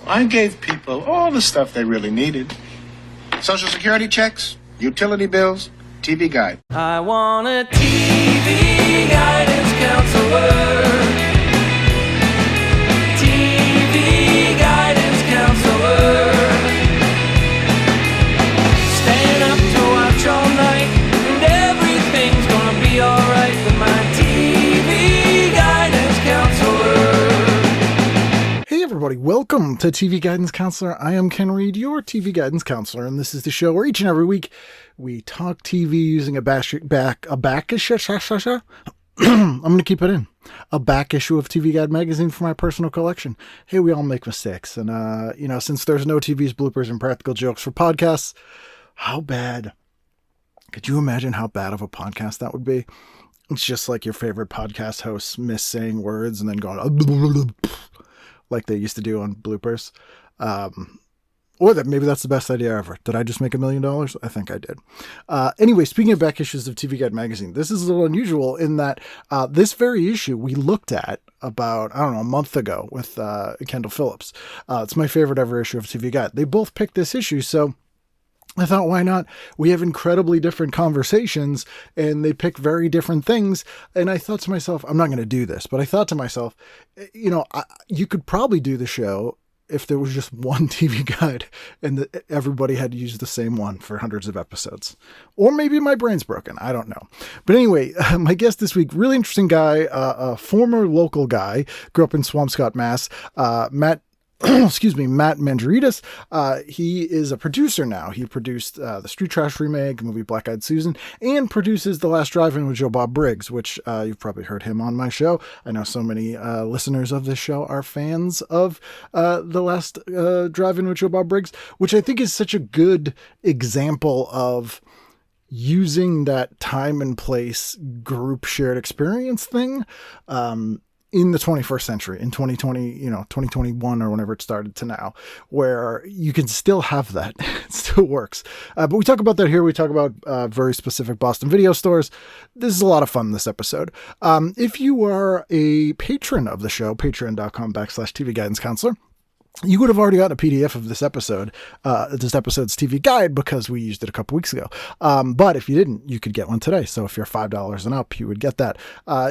I gave people all the stuff they really needed. Social security checks, utility bills, TV guide. I want a TV guidance counselor. TV guidance counselor. Staying up to watch all night, and everything's gonna be alright with my TV guidance counselor. Hey everybody, welcome to TV Guidance Counselor. I am Ken Reed, your TV Guidance Counselor, and this is the show where each and every week we talk TV using a back issue. I'm going to keep it in. A back issue of TV Guide magazine for my personal collection. Hey, we all make mistakes. And, since there's no TV's bloopers and practical jokes for podcasts, how bad, could you imagine how bad of a podcast that would be? It's just like your favorite podcast hosts miss saying words and then going, like they used to do on bloopers. Or that maybe that's the best idea ever. Did I just make $1 million? I think I did. Anyway, speaking of back issues of TV Guide magazine, this is a little unusual in that this very issue we looked at about, a month ago with Kendall Phillips. It's my favorite ever issue of TV Guide. They both picked this issue, so I thought, why not? We have incredibly different conversations and they pick very different things. And I thought to myself, I'm not going to do this, but I thought to myself, you could probably do the show if there was just one TV guide and everybody had to use the same one for hundreds of episodes. Or maybe my brain's broken. I don't know. But anyway, my guest this week, really interesting guy, a former local guy, grew up in Swampscott, Mass. Matt Manjourides. He is a producer now. He produced the Street Trash remake, movie Black Eyed Susan, and produces The Last Drive-In with Joe Bob Briggs, which you've probably heard him on my show. I know so many listeners of this show are fans of The Last Drive-In with Joe Bob Briggs, which I think is such a good example of using that time and place group shared experience thing in the 21st century, in 2020, 2021 or whenever it started to now, where you can still have that. It still works. But we talk about that here. We talk about very specific Boston video stores. This is a lot of fun, this episode. If you are a patron of the show, patreon.com/TV Guidance Counselor, you would have already gotten a PDF of this episode's TV guide because we used it a couple weeks ago. But if you didn't, you could get one today. So if you're $5 and up, you would get that.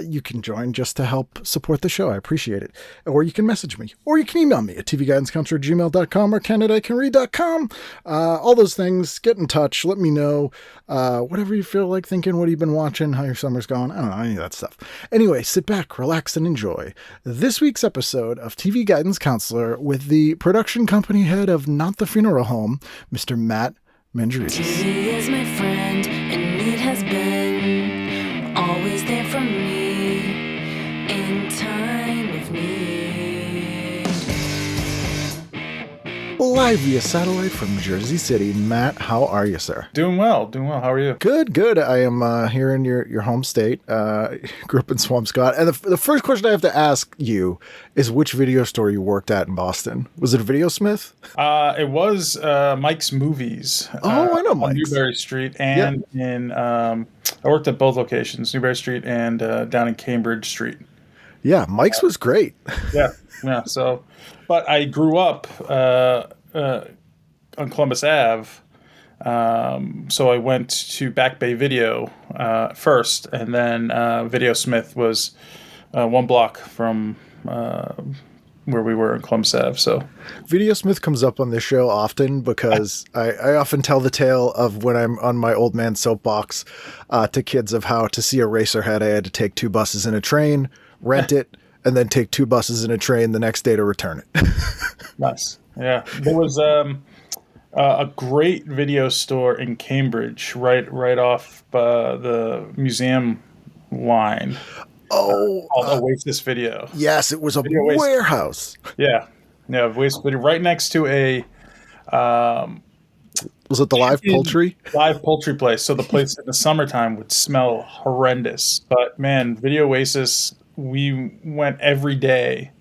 You can join just to help support the show. I appreciate it. Or you can message me, or you can email me at tvguidancecounselor@gmail.com or ken@icanread.com. All those things. Get in touch. Let me know whatever you feel like thinking. What have you been watching? How your summer's going? I don't know, any of that stuff. Anyway, sit back, relax, and enjoy this week's episode of TV Guidance Counselor with the production company head of Not the Funeral Home, Mr. Matt Manjourides. He is my friend, and it has been always there for me in time of need. Live via satellite from Jersey City. Matt, how are you, sir? Doing well. How are you? Good. I am here in your home state. Grew up in Swampscott. And the first question I have to ask you is which video store you worked at in Boston. Was it Video Smith? It was Mike's Movies. I know Mike's. On Newberry Street and in I worked at both locations, Newberry Street and down in Cambridge Street. Yeah, Mike's was great. Yeah. So, but I grew up on Columbus Ave. So I went to Back Bay Video first, and then Video Smith was one block from where we were in Columbus Ave. So Video Smith comes up on this show often because I often tell the tale of when I'm on my old man soapbox to kids of how to see Eraserhead, I had to take 2 buses and a train, rent it, and then take 2 buses and a train the next day to return it. Nice. Yeah. There was a great video store in Cambridge, right off the museum line. Called Oasis Video. Yes, it was a warehouse. Yeah, Oasis Video, right next to a. Was it the live poultry? Live poultry place. So the place in the summertime would smell horrendous. But man, Video Oasis, we went every day,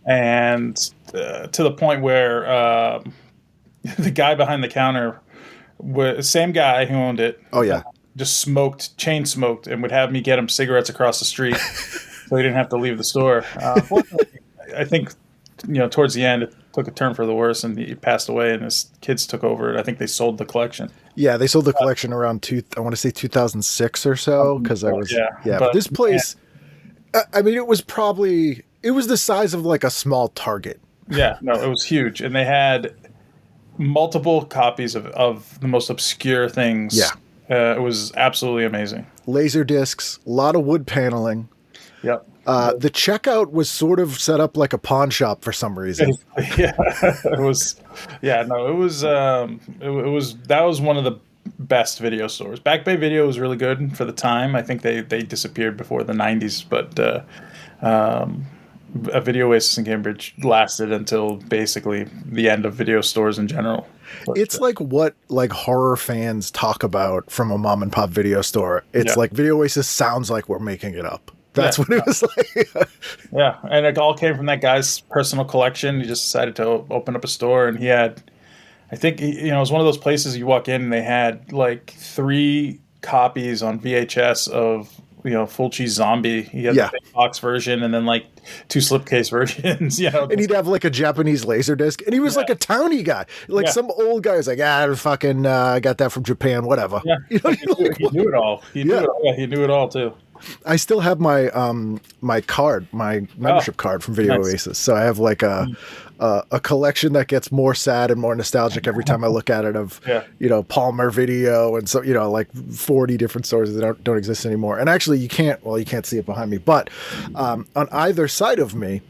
and to the point where the guy behind the counter, was same guy who owned it. Oh yeah. Just chain smoked, and would have me get him cigarettes across the street so he didn't have to leave the store. Fortunately, I think, towards the end, took a turn for the worse, and he passed away, and his kids took over it. I think they sold the collection. Yeah, they sold the collection around I want to say 2006 or so, because I was but this place, I mean, it was the size of like a small Target. Yeah, no, it was huge, and they had multiple copies of the most obscure things. Yeah, it was absolutely amazing. Laser discs, a lot of wood paneling. Yep. The checkout was sort of set up like a pawn shop for some reason. Yeah, it was. Yeah, no, it was. That was one of the best video stores. Back Bay Video was really good for the time. I think they disappeared before the '90s, but a Video Oasis in Cambridge lasted until basically the end of video stores in general. But, it's like what like horror fans talk about from a mom and pop video store. It's like Video Oasis sounds like we're making it up. That's what it was like. Yeah, and it all came from that guy's personal collection. He just decided to open up a store, and he had, I think, it was one of those places you walk in and they had like 3 copies on VHS of, Fulci Zombie. He had the big box version and then like 2 slipcase versions, And he'd have like a Japanese laser disc, and he was like a townie guy. Like some old guy was like, fucking, I got that from Japan, whatever. Yeah, he knew it all. He knew it all. Yeah, he knew it all too. I still have my my card, my membership card from Video Oasis. So I have like a collection that gets more sad and more nostalgic every time I look at it of Palmer Video and so like 40 different stores that don't exist anymore. And actually you can't see it behind me, but on either side of me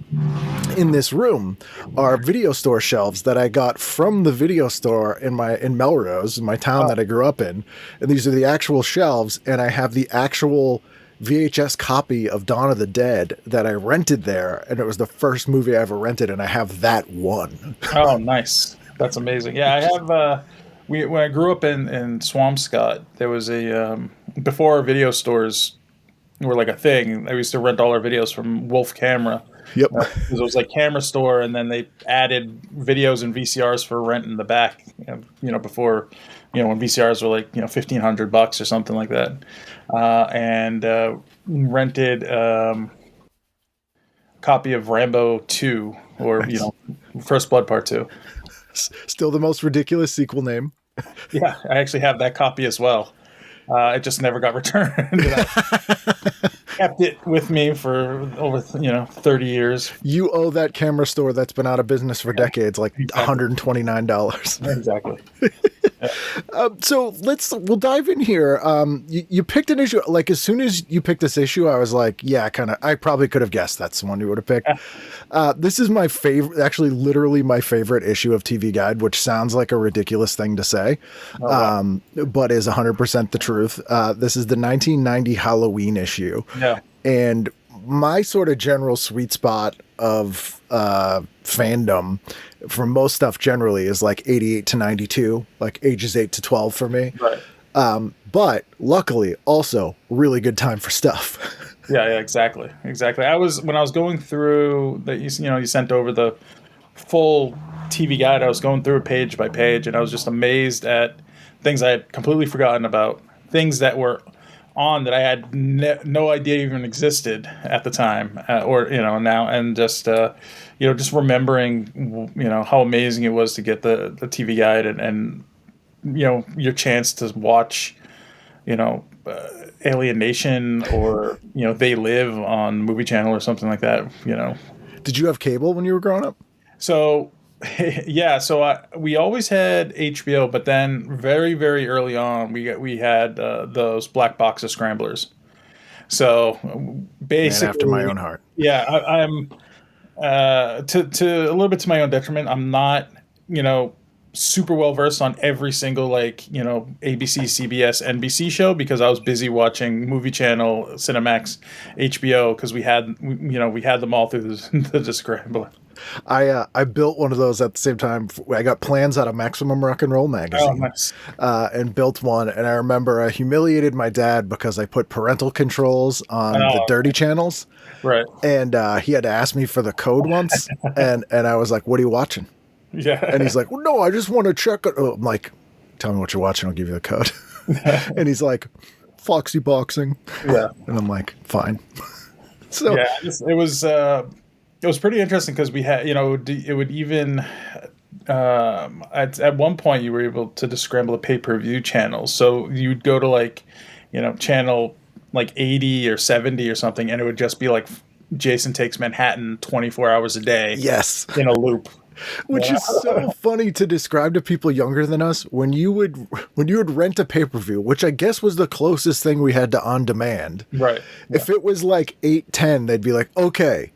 in this room are video store shelves that I got from the video store in Melrose, in my town that I grew up in. And these are the actual shelves, and I have the actual VHS copy of Dawn of the Dead that I rented there, and it was the first movie I ever rented, and I have that one. Oh, nice. That's amazing. Yeah, I have when I grew up in Swampscott, there was before video stores were like a thing, I used to rent all our videos from Wolf Camera. Yep. Because it was like camera store, and then they added videos and VCRs for rent in the back, before, when VCRs were like, $1,500 or something like that. And rented a copy of Rambo 2 or, First Blood Part 2. Still the most ridiculous sequel name. Yeah, I actually have that copy as well. It just never got returned. Kept it with me for over 30 years. You owe that camera store that's been out of business for decades like $129. Exactly. So we'll dive in here. You picked an issue, like as soon as you picked this issue, I was like, I probably could have guessed that's the one you would have picked. This is my favorite, actually literally my favorite issue of TV Guide, which sounds like a ridiculous thing to say, but is 100% the truth. This is the 1990 Halloween issue. Yeah. And my sort of general sweet spot of fandom for most stuff generally is like 88 to 92, like ages 8 to 12 for me. Right. But luckily also really good time for stuff. Yeah, exactly. When I was going through that, you sent over the full TV Guide, I was going through it page by page, and I was just amazed at things I had completely forgotten about, things that were on that I had no idea even existed at the time, or now, and just just remembering how amazing it was to get the TV Guide and your chance to watch Alien Nation or They Live on Movie Channel or something like that. Did you have cable when you were growing up? So yeah, we always had HBO, but then very, very early on, we had those black box of scramblers. So basically, man after my own heart. Yeah, I'm to a little bit to my own detriment. I'm not super well versed on every single ABC, CBS, NBC show because I was busy watching Movie Channel, Cinemax, HBO because we had them all through the scrambler. I built one of those at the same time. I got plans out of Maximum Rock and Roll magazine. Oh, nice. And built one. And I remember I humiliated my dad because I put parental controls on the dirty channels. Right. And he had to ask me for the code once. and I was like, what are you watching? Yeah. And he's like, well, no, I just want to check it. I'm like, tell me what you're watching. I'll give you the code. And he's like, Foxy Boxing. Yeah. And I'm like, fine. So yeah, it was it was pretty interesting because we had, it would even at one point you were able to just scramble a pay-per-view channel. So you'd go to like, channel like 80 or 70 or something, and it would just be like Jason Takes Manhattan 24 hours a day. Yes. In a loop. Which is so funny to describe to people younger than us. When you would rent a pay-per-view, which I guess was the closest thing we had to on demand. Right. If it was like 8:10, they'd be like, okay,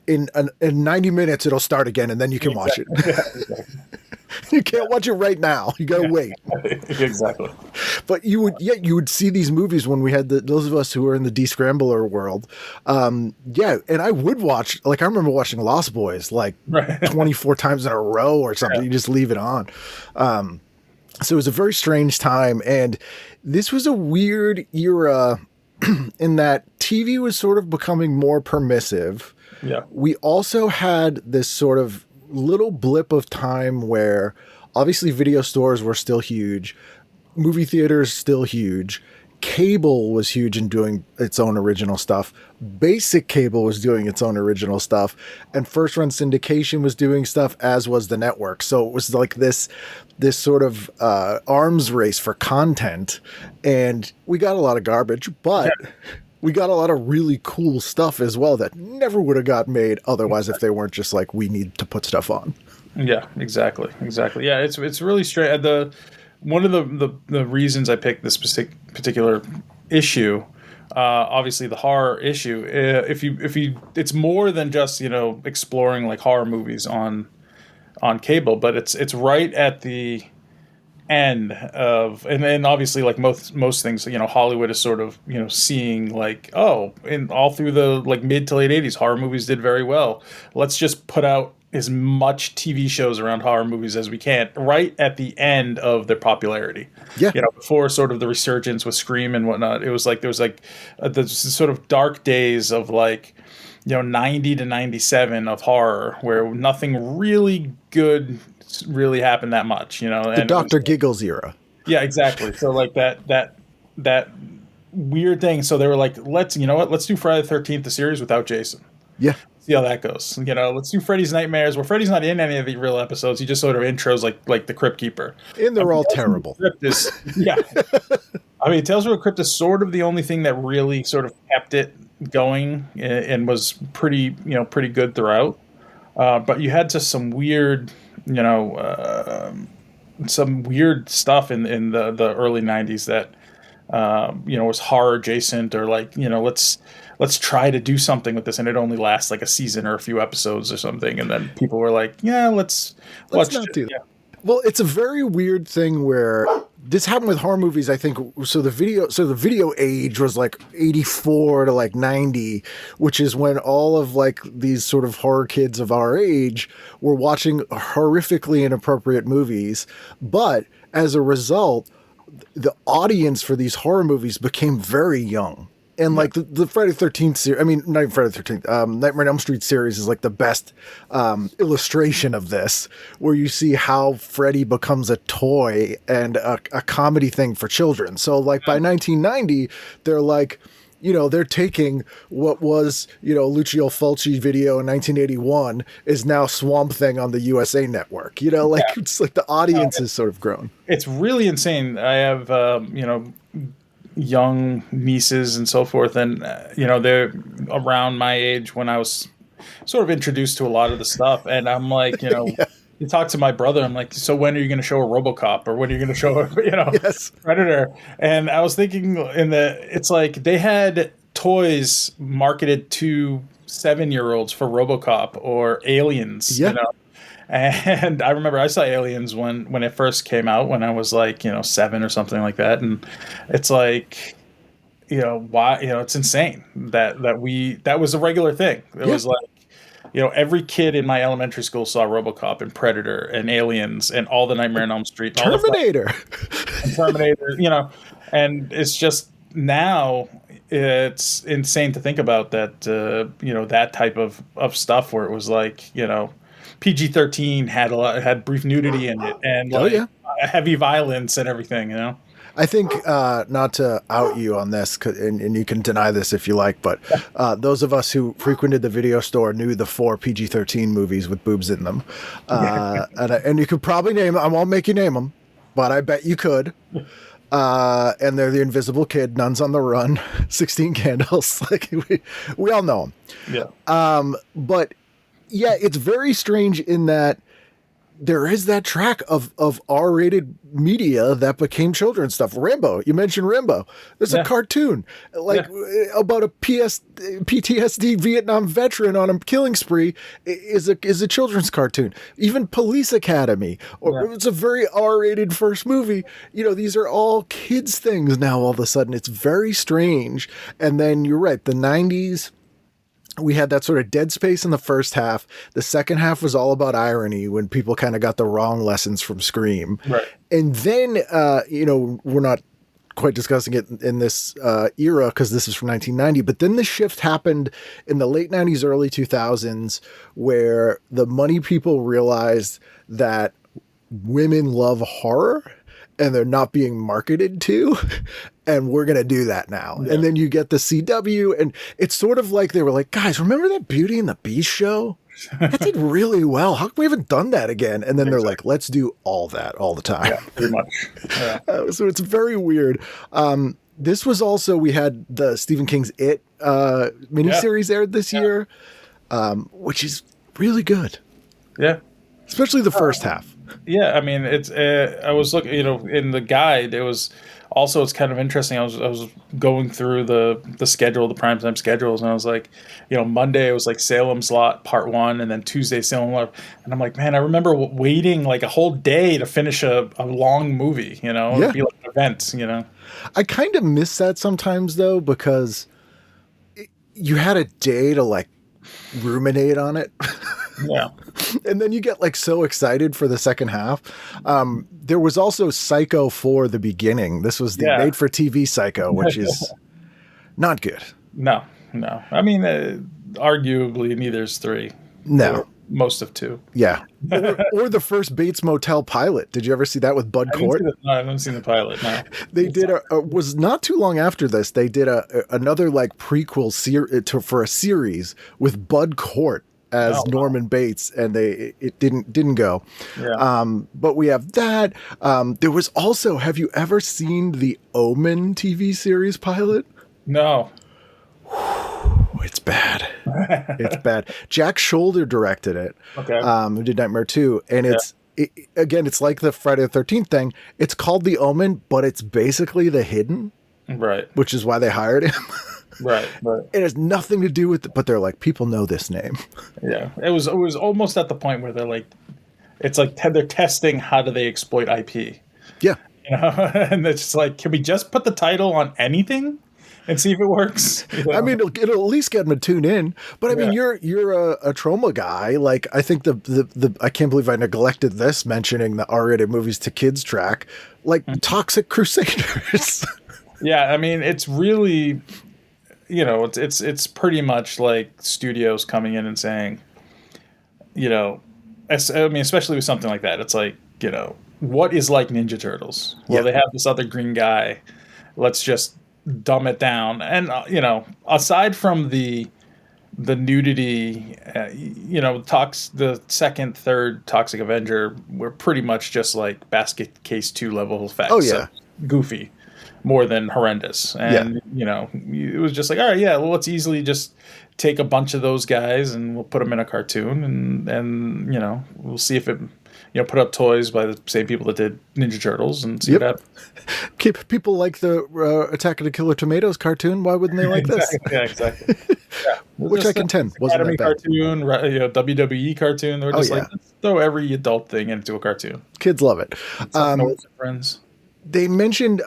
in 90 minutes it'll start again, and then you can watch it. Yeah, exactly. You can't watch it right now. You gotta wait. Exactly. But you would see these movies when we had those of us who were in the descrambler world. And I would watch, like I remember watching Lost Boys like 24 times in a row or something. Yeah. You just leave it on. So it was a very strange time, and this was a weird era in that TV was sort of becoming more permissive. Yeah. We also had this sort of little blip of time where obviously video stores were still huge, movie theaters still huge, cable was huge in doing its own original stuff, basic cable was doing its own original stuff, and first run syndication was doing stuff, as was the network. So it was like this sort of arms race for content, and we got a lot of garbage, but we got a lot of really cool stuff as well that never would have got made otherwise if they weren't just like, we need to put stuff on. Yeah, exactly. Yeah, it's really straight. One of the reasons I picked this particular issue, obviously the horror issue. If you, it's more than just exploring like horror movies on cable, but it's right at the end of, and then obviously like most things, Hollywood is sort of seeing like, and all through the like mid to late 80s, horror movies did very well. Let's just put out as much TV shows around horror movies as we can right at the end of their popularity. Yeah. Before sort of the resurgence with Scream and whatnot, it was like there was like the sort of dark days of like 90 to 97 of horror where nothing really good really happened that much, the Dr. Giggles era. Yeah, exactly. So like that weird thing. So they were like, let's do Friday the 13th, the series without Jason. Yeah. See how that goes. Let's do Freddy's Nightmares where Freddy's not in any of the real episodes. He just sort of intros like the Crypt Keeper. And they're all terrible. Yeah. I mean, Tales from the Crypt is sort of the only thing that really sort of kept it going and was pretty good throughout. But you had just some weird, some weird stuff in the early 90s that, was horror adjacent, or like, let's try to do something with this, and it only lasts like a season or a few episodes or something, and then people were like, let's not do that. Yeah. Well, it's a very weird thing where this happened with horror movies, I think. So the video age was like 84 to like 90, which is when all of like these sort of horror kids of our age were watching horrifically inappropriate movies. But as a result, the audience for these horror movies became very young. And like the Friday the 13th series, I mean, not even Friday the 13th, Nightmare on Elm Street series is like the best illustration of this, where you see how Freddy becomes a toy and a comedy thing for children. So like by 1990, they're like, they're taking what was, Lucio Fulci video in 1981 is now Swamp Thing on the USA Network. It's like the audience has sort of grown. It's really insane. I have, young nieces and so forth, and they're around my age when I was sort of introduced to a lot of the stuff, and I'm like, you talk to my brother, I'm like, so when are you going to show a RoboCop, or when are you going to show yes. Predator? And I was thinking it's like they had toys marketed to 7-year-olds for RoboCop or Aliens. And I remember I saw Aliens when it first came out when I was like, 7 or something like that. And it's like, why, it's insane that was a regular thing. It was like, every kid in my elementary school saw RoboCop and Predator and Aliens and all the Nightmare on Elm Street. Terminator. And Terminator, and it's just now it's insane to think about that, that type of stuff where it was like, PG-13 had brief nudity in it and heavy violence and everything, I think, not to out you on this, and you can deny this if you like, but those of us who frequented the video store knew the 4 PG-13 movies with boobs in them. And you could probably name them. I won't make you name them, but I bet you could. And they're The Invisible Kid, Nuns on the Run, 16 Candles. Like we all know them. Yeah. But yeah, it's very strange in that there is that track of R-rated media that became children's stuff. Rambo, you mentioned Rambo. There's a cartoon about a PTSD Vietnam veteran on a killing spree is a children's cartoon. Even Police Academy, it's a very R-rated first movie. You know, these are all kids things now. All of a sudden, it's very strange. And then you're right, the 90s. We had that sort of dead space in the first half. The second half was all about irony when people kind of got the wrong lessons from Scream. Right. And then, we're not quite discussing it in this era because this is from 1990, but then the shift happened in the late 90s, early 2000s, where the money people realized that women love horror and they're not being marketed to, and we're going to do that now. Yeah. And then you get the CW, and it's sort of like they were like, guys, remember that Beauty and the Beast show? That did really well. How come we haven't done that again? And then they're like, let's do all that all the time. Yeah, pretty much. Yeah. So it's very weird. This was also, we had the Stephen King's It miniseries aired this year, which is really good. Yeah. Especially the first half. Yeah, I mean, it's. I was looking, in the guide. It was also. It's kind of interesting. I was going through the schedule, the primetime schedules, and I was like, Monday it was like Salem's Lot Part 1, and then Tuesday Salem Lot, and I'm like, man, I remember waiting like a whole day to finish a long movie. It'd be like an event. I kind of miss that sometimes though, because you had a day to like ruminate on it. Yeah. And then you get like so excited for the second half. There was also Psycho for the beginning. This was the made for TV Psycho, which is not good. No. I mean, arguably neither's 3. No. Most of 2. Yeah. Or the first Bates Motel pilot. Did you ever see that with Bud Cort? No, I haven't seen the pilot. No. They did was not too long after this. They did another like prequel for a series with Bud Cort as Norman Bates, and it didn't go. Yeah. But we have that. There was also, have you ever seen the Omen TV series pilot? No. It's bad. It's bad. Jack Shoulder directed it. Okay. Who did Nightmare 2, and it's like the Friday the 13th thing. It's called The Omen, but it's basically The Hidden. Right. Which is why they hired him. Right. It has nothing to do with it, but they're like, people know this name. Yeah. It was almost at the point where they're like, it's like they're testing how do they exploit IP. Yeah. And it's just like, can we just put the title on anything and see if it works? I mean, it'll at least get them to tune in. But I mean, you're a trauma guy. Like, I think the I can't believe I neglected this, mentioning the R-rated movies to kids track, like Toxic Crusaders. Yeah. I mean, it's really, it's pretty much like studios coming in and saying, especially with something like that, it's like, what is like Ninja Turtles? Well, they have this other green guy. Let's just dumb it down. And, aside from the nudity, the second, third Toxic Avenger were pretty much just like Basket Case 2 level effects. Oh, yeah. So goofy. More than horrendous. And, it was just like, all right, well, let's easily just take a bunch of those guys and we'll put them in a cartoon and we'll see if it, put up toys by the same people that did Ninja Turtles and see what happens. People like the Attack of the Killer Tomatoes cartoon. Why wouldn't they like this? Yeah, exactly. Yeah. Which I contend wasn't that bad. Cartoon, WWE cartoon. They're just like, let's throw every adult thing into a cartoon. Kids love it. Friends. They mentioned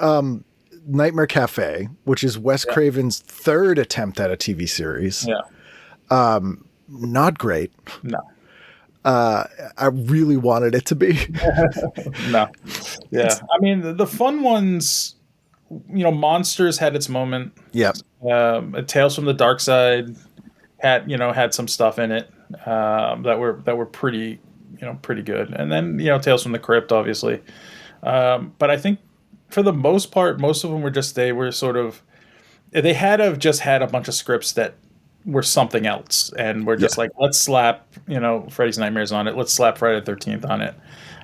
Nightmare Cafe, which is Wes Craven's third attempt at a TV series. Yeah. Not great. No. I really wanted it to be. No. Yeah. I mean, the fun ones, Monsters had its moment. Yeah. Tales from the Dark Side had some stuff in it that were pretty good. And then, Tales from the Crypt, obviously. But I think for the most part, most of them were just, they were sort of, they had to have just had a bunch of scripts that were something else, and we're just like, let's slap, Freddy's Nightmares on it. Let's slap Friday the 13th on it,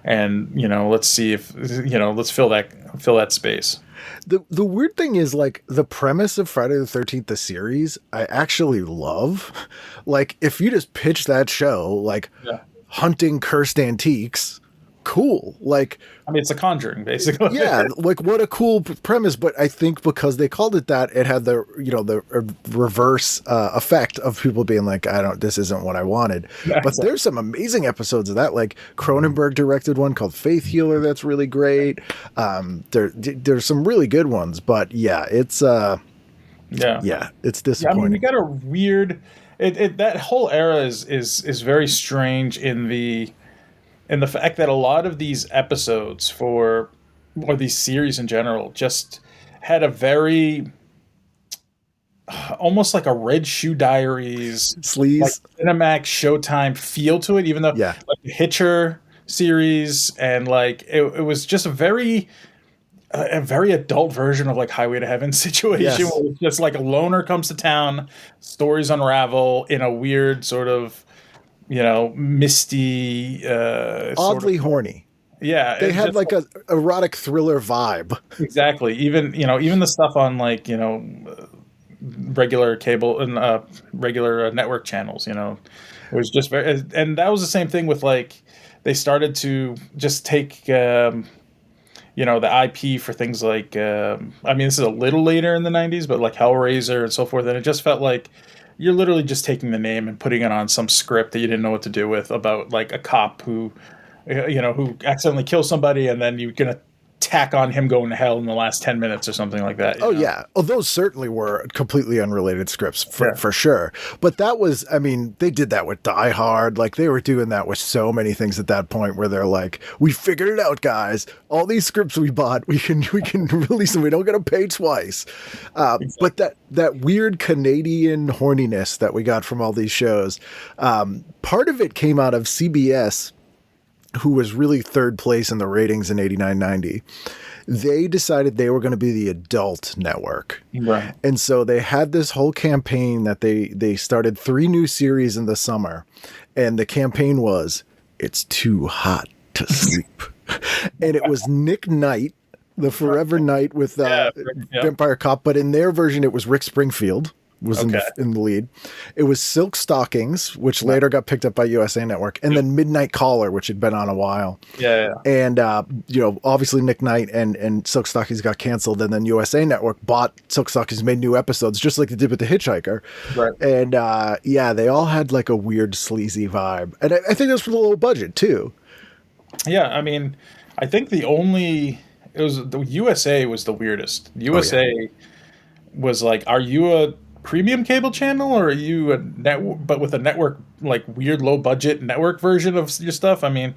and let's see if let's fill that space. The weird thing is, like, the premise of Friday the 13th, the series, I actually love. Like, if you just pitch that show, like, hunting cursed antiques, cool. Like, I mean, it's a Conjuring, basically. Yeah, like, what a cool premise. But I think because they called it that, it had the reverse effect of people being like, this isn't what I wanted. Yeah, but there's some amazing episodes of that. Like, Cronenberg directed one called Faith Healer that's really great. There's some really good ones, but it's it's disappointing. I mean, you got a weird. That whole era is very strange in the fact that a lot of these episodes or these series in general just had a very almost like a Red Shoe Diaries, sleaze, like Cinemax Showtime feel to it, even though like the Hitcher series, and like it was just a very adult version of like Highway to Heaven situation, where it's just like a loner comes to town, stories unravel in a weird sort of misty, oddly horny. Yeah, they had like a erotic thriller vibe. Exactly. Even the stuff on like regular cable and regular network channels. It was just very, and that was the same thing with like they started to just take the IP for things like I mean, this is a little later in the 90s, but like Hellraiser and so forth, and it just felt like you're literally just taking the name and putting it on some script that you didn't know what to do with, about like a cop who accidentally kills somebody, and then you're gonna tack on him going to hell in the last 10 minutes or something like that. Yeah. Oh, those certainly were completely unrelated scripts for sure. But that was, I mean, they did that with Die Hard. Like, they were doing that with so many things at that point, where they're like, we figured it out, guys. All these scripts we bought, we can release them. We don't got to pay twice. Exactly. But that weird Canadian horniness that we got from all these shows, part of it came out of CBS, who was really third place in the ratings in 89-90. They decided they were going to be the adult network. Right. And so they had this whole campaign that they started 3 new series in the summer. And the campaign was, it's too hot to sleep. And it was Nick Knight, the Forever Knight with Vampire Cop. But in their version, it was Rick Springfield was in the lead. It was Silk Stockings, which later got picked up by USA Network, and then Midnight Caller, which had been on a while. And obviously Nick Knight and Silk Stockings got canceled, and then USA Network bought Silk Stockings, made new episodes, just like they did with The Hitchhiker. Right. And they all had like a weird sleazy vibe, and I think that's for the low budget too. Yeah, I mean, I think the USA was the weirdest. USA was like, are you a premium cable channel, or are you a network, but with a network, like weird low budget network version of your stuff? I mean,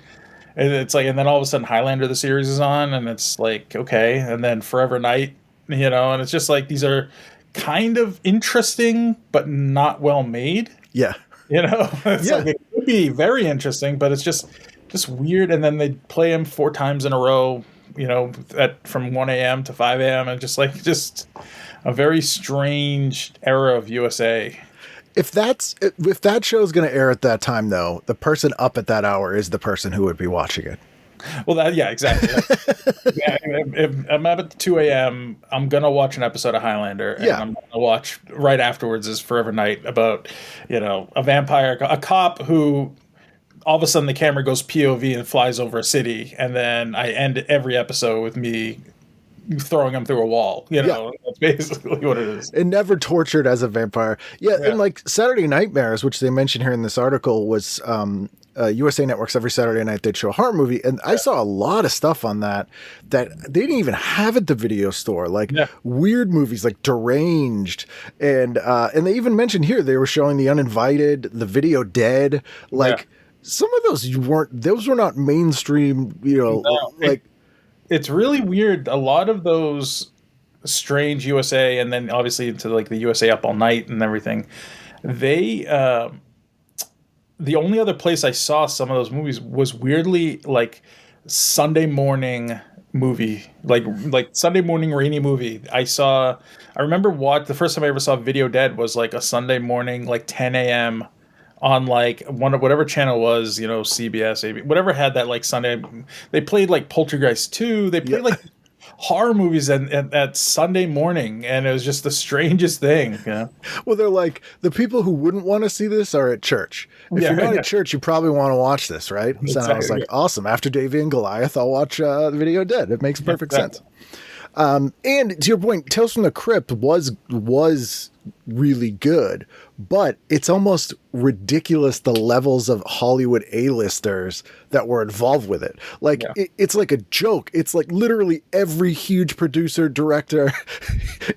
it's like, and then all of a sudden Highlander the series is on, and it's like, okay, and then Forever Night, and it's just like, these are kind of interesting but not well made. Like, it could be very interesting, but it's just weird. And then they play them 4 times in a row, from 1 a.m. to 5 a.m. and just a very strange era of USA. If that show is going to air at that time, though, the person up at that hour is the person who would be watching it. Well, exactly. If I'm up at 2 a.m., I'm going to watch an episode of Highlander, and I'm going to watch right afterwards is Forever Night, about, a vampire, a cop who all of a sudden the camera goes POV and flies over a city, and then I end every episode with me throwing him through a wall. That's basically what it is. And never tortured as a vampire. And like Saturday Nightmares, which they mention here in this article, was USA Network's every Saturday night they'd show a horror movie, and I saw a lot of stuff on that they didn't even have at the video store, like weird movies like Deranged, and they even mentioned here they were showing The Uninvited, The Video Dead, like some of those were not mainstream, it's really weird. A lot of those strange USA, and then obviously into like the USA Up All Night and everything, they the only other place I saw some of those movies was weirdly like Sunday morning movie, like Sunday morning rainy movie. I remember the first time I ever saw Video Dead was like a Sunday morning, like 10 a.m. on like whatever channel was, CBS, AB, whatever had that like Sunday. They played like Poltergeist 2. They played like horror movies at Sunday morning, and it was just the strangest thing. Yeah. Well, they're like, the people who wouldn't want to see this are at church. If you're not at church, you probably want to watch this, right? So I was like, awesome. After Davey and Goliath, I'll watch the Video Dead. It makes perfect sense. And to your point, Tales from the Crypt was really good, but it's almost ridiculous the levels of Hollywood A-listers that were involved with it. Like it's like a joke. It's like literally every huge producer, director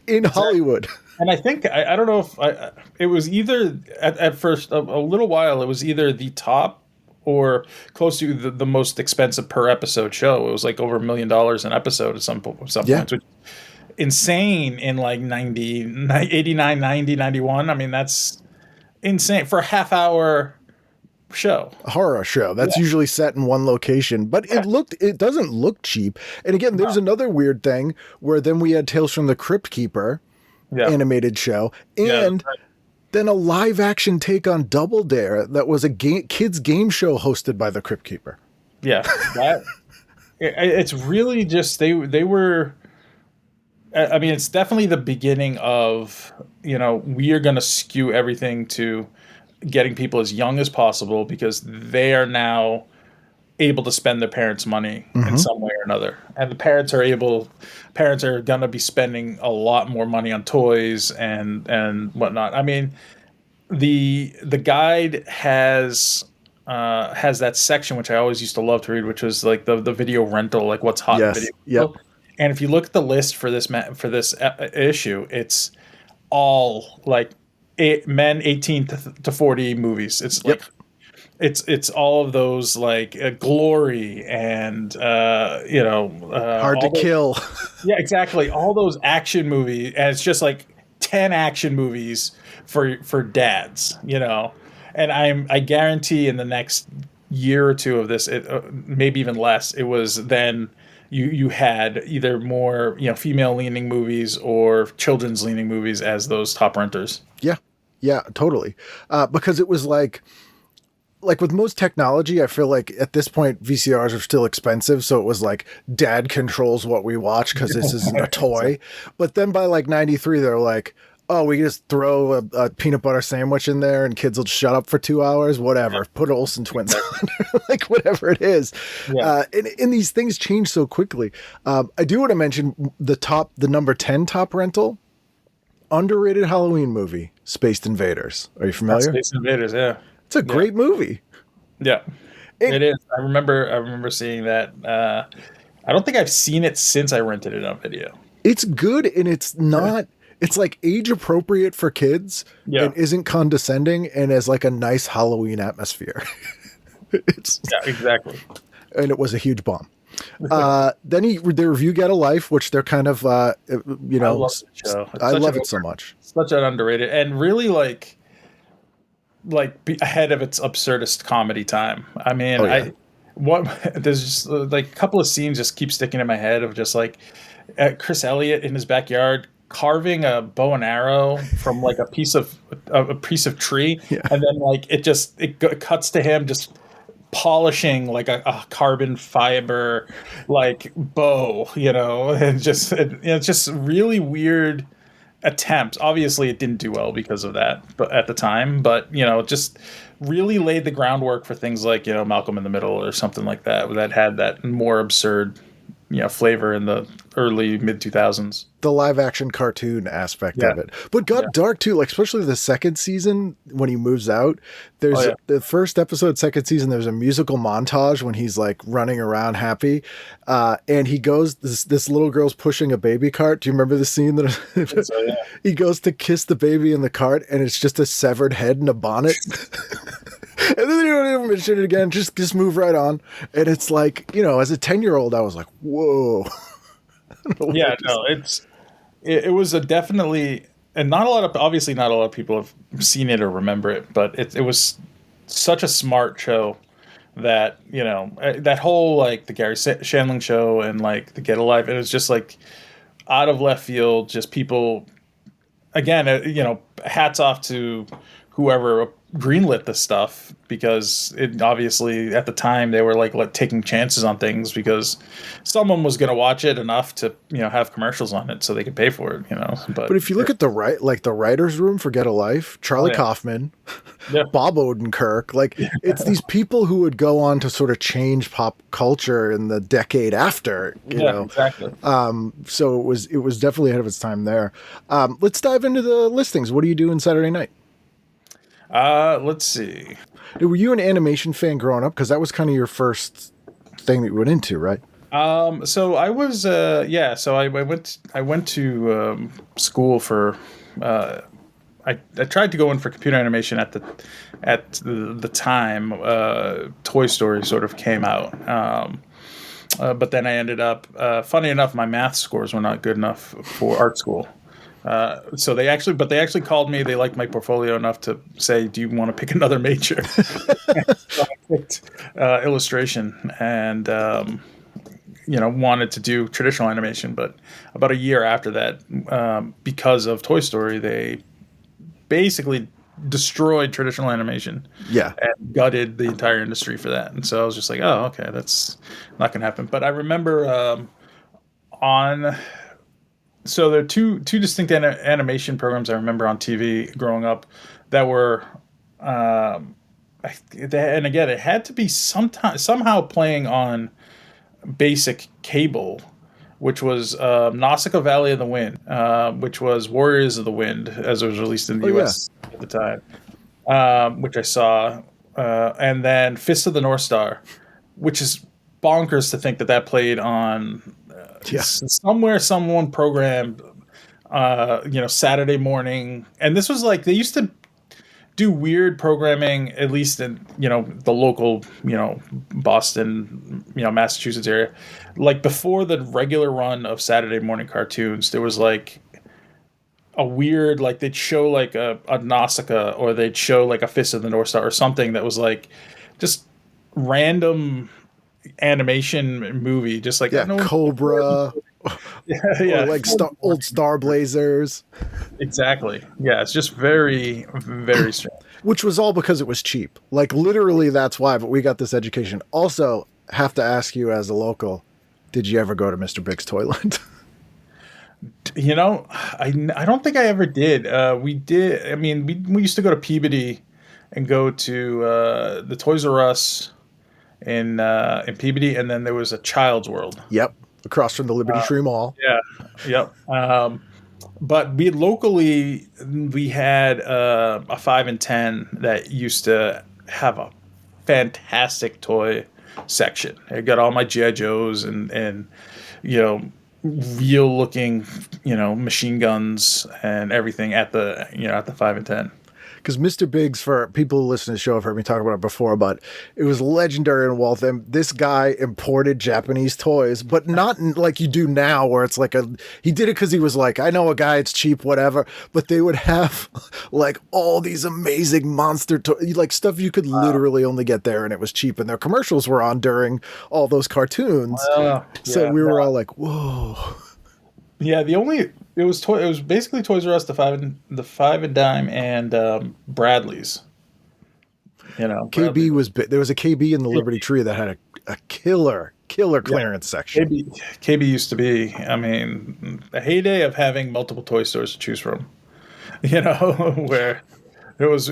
in Hollywood. And I think I don't know if it was either at first a little while it was either the top or close to the most expensive per episode show. It was like over $1 million an episode at some point, which is insane in like 89, 90, 91. I mean, that's insane for a half-hour show. A horror show. That's usually set in one location, but it doesn't look cheap. And again, there's another weird thing where then we had Tales from the Crypt Keeper animated show, and then a live action take on Double Dare that was a kids game show hosted by the Crypt Keeper. Yeah, it's really just they were. I mean, it's definitely the beginning of we are going to skew everything to getting people as young as possible because they are now able to spend their parents' money in some way or another, and the parents are going to be spending a lot more money on toys and whatnot. I mean, the guide has that section which I always used to love to read, which was like the video rental, like what's hot in video. Yep. And if you look at the list for this issue, it's all like men 18 to 40 movies. It's like it's all of those like Glory and Hard to Kill. Yeah, exactly. All those action movies, and it's just like 10 action movies for dads, And I guarantee in the next year or two of this, maybe even less, it was then. You had either more female leaning movies or children's leaning movies as those top renters. Yeah, totally. Because it was like with most technology, I feel like at this point VCRs are still expensive, so it was like dad controls what we watch because this isn't a toy. But then by like 93, they're like, oh, we just throw a peanut butter sandwich in there and kids will shut up for 2 hours, whatever. Put Olsen Twins on, like whatever it is. Yeah. And these things change so quickly. I do want to mention the number 10 top rental, underrated Halloween movie, Spaced Invaders. Are you familiar? Spaced Invaders, yeah. It's a great movie. Yeah, it is. I remember seeing that. I don't think I've seen it since I rented it on video. It's good, and it's not... It's like age appropriate for kids and isn't condescending and has like a nice Halloween atmosphere. Exactly. And it was a huge bomb. Then they review Get a Life, which they're kind of, I love the show. I love it so much. Such an underrated and really like be ahead of its absurdist comedy time. I mean, there's just like a couple of scenes just keep sticking in my head of just like Chris Elliott in his backyard carving a bow and arrow from like a piece of tree, and then like it cuts to him just polishing like a carbon fiber like bow, and it's just really weird attempts. Obviously, it didn't do well because of that, but at the time, just really laid the groundwork for things like Malcolm in the Middle or something like that had that more absurd flavor in the early mid 2000s. The live action cartoon aspect of it, but got dark too. Like especially the second season when he moves out. There's the first episode, second season. There's a musical montage when he's like running around happy, and he goes. This little girl's pushing a baby cart. Do you remember the scene that he goes to kiss the baby in the cart, and it's just a severed head and a bonnet. And then you don't even mention it again. Just move right on. And it's like, as a 10-year-old, I was like, whoa. Yeah, no, it was a definitely, and not a lot of people have seen it or remember it, but it was such a smart show that, that whole like the Gary Shandling show and like the Get Alive, it was just like out of left field, just people, again, hats off to whoever greenlit this stuff, because it obviously at the time they were like taking chances on things because someone was going to watch it enough to have commercials on it so they could pay for it, But if you look at the writer's room for Get a Life, Charlie Kaufman, Bob Odenkirk, like it's these people who would go on to sort of change pop culture in the decade after, you know. Exactly. So it was definitely ahead of its time there. Let's dive into the listings. What are you doing Saturday night? Let's see. Were you an animation fan growing up? Because that was kind of your first thing that you went into, right? So I was, so I went to school for, I tried to go in for computer animation at the time, Toy Story sort of came out. But then I ended up, funny enough, my math scores were not good enough for art school. So they actually called me. They liked my portfolio enough to say, "Do you want to pick another major?" So I picked illustration, and wanted to do traditional animation. But about a year after that, because of Toy Story, they basically destroyed traditional animation. Yeah, and gutted the entire industry for that. And so I was just like, "Oh, okay, that's not going to happen." But I remember So there are two distinct animation programs I remember on TV growing up that were, and again, it had to be somehow playing on basic cable, which was Nausicaa Valley of the Wind, which was Warriors of the Wind, as it was released in the U.S. at the time, which I saw, and then Fist of the North Star, which is bonkers to think that played on. Somewhere someone programmed, Saturday morning. And this was like, they used to do weird programming, at least in, the local, Boston, Massachusetts area. Like before the regular run of Saturday morning cartoons, there was like a weird, like they'd show like a Nausicaa, or they'd show like a Fist of the North Star or something that was like just random animation movie, just like Cobra, or like old Star Blazers. Exactly. Yeah, it's just very, very strange. Which was all because it was cheap. Like literally, that's why. But we got this education. Also, have to ask you as a local, did you ever go to Mr. Big's Toyland? I don't think I ever did. We did. I mean, we used to go to Peabody and go to the Toys R Us in Peabody, and then there was a Child's World. Yep, across from the Liberty Tree Mall. Yeah, yep. But we had a 5 and 10 that used to have a fantastic toy section. I got all my G.I. Joes and real looking machine guns and everything at the 5 and 10. Because Mr. Biggs, for people who listen to the show, have heard me talk about it before, but it was legendary in Waltham. This guy imported Japanese toys, but not like you do now, where it's like he did it because he was like, I know a guy, it's cheap, whatever. But they would have like all these amazing monster toys, like stuff you could literally only get there, and it was cheap. And their commercials were on during all those cartoons. So we were all like, whoa. Yeah, it was basically Toys R Us, the five and dime, and Bradley's. KB was there was a KB in the Liberty Tree that had a killer clearance section. KB used to be, I mean, the heyday of having multiple toy stores to choose from. Where it was,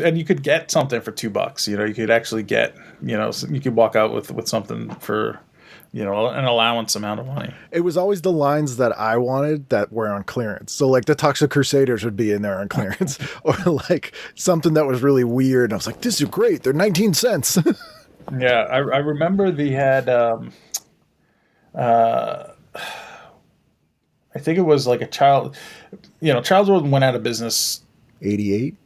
and you could get something for $2. You could actually get, you could walk out with something for, an allowance amount of money. It was always the lines that I wanted that were on clearance. So like the Toxic Crusaders would be in there on clearance, or like something that was really weird. And I was like, this is great. They're 19 cents. Yeah. I remember they had, I think it was like Child's World went out of business 88.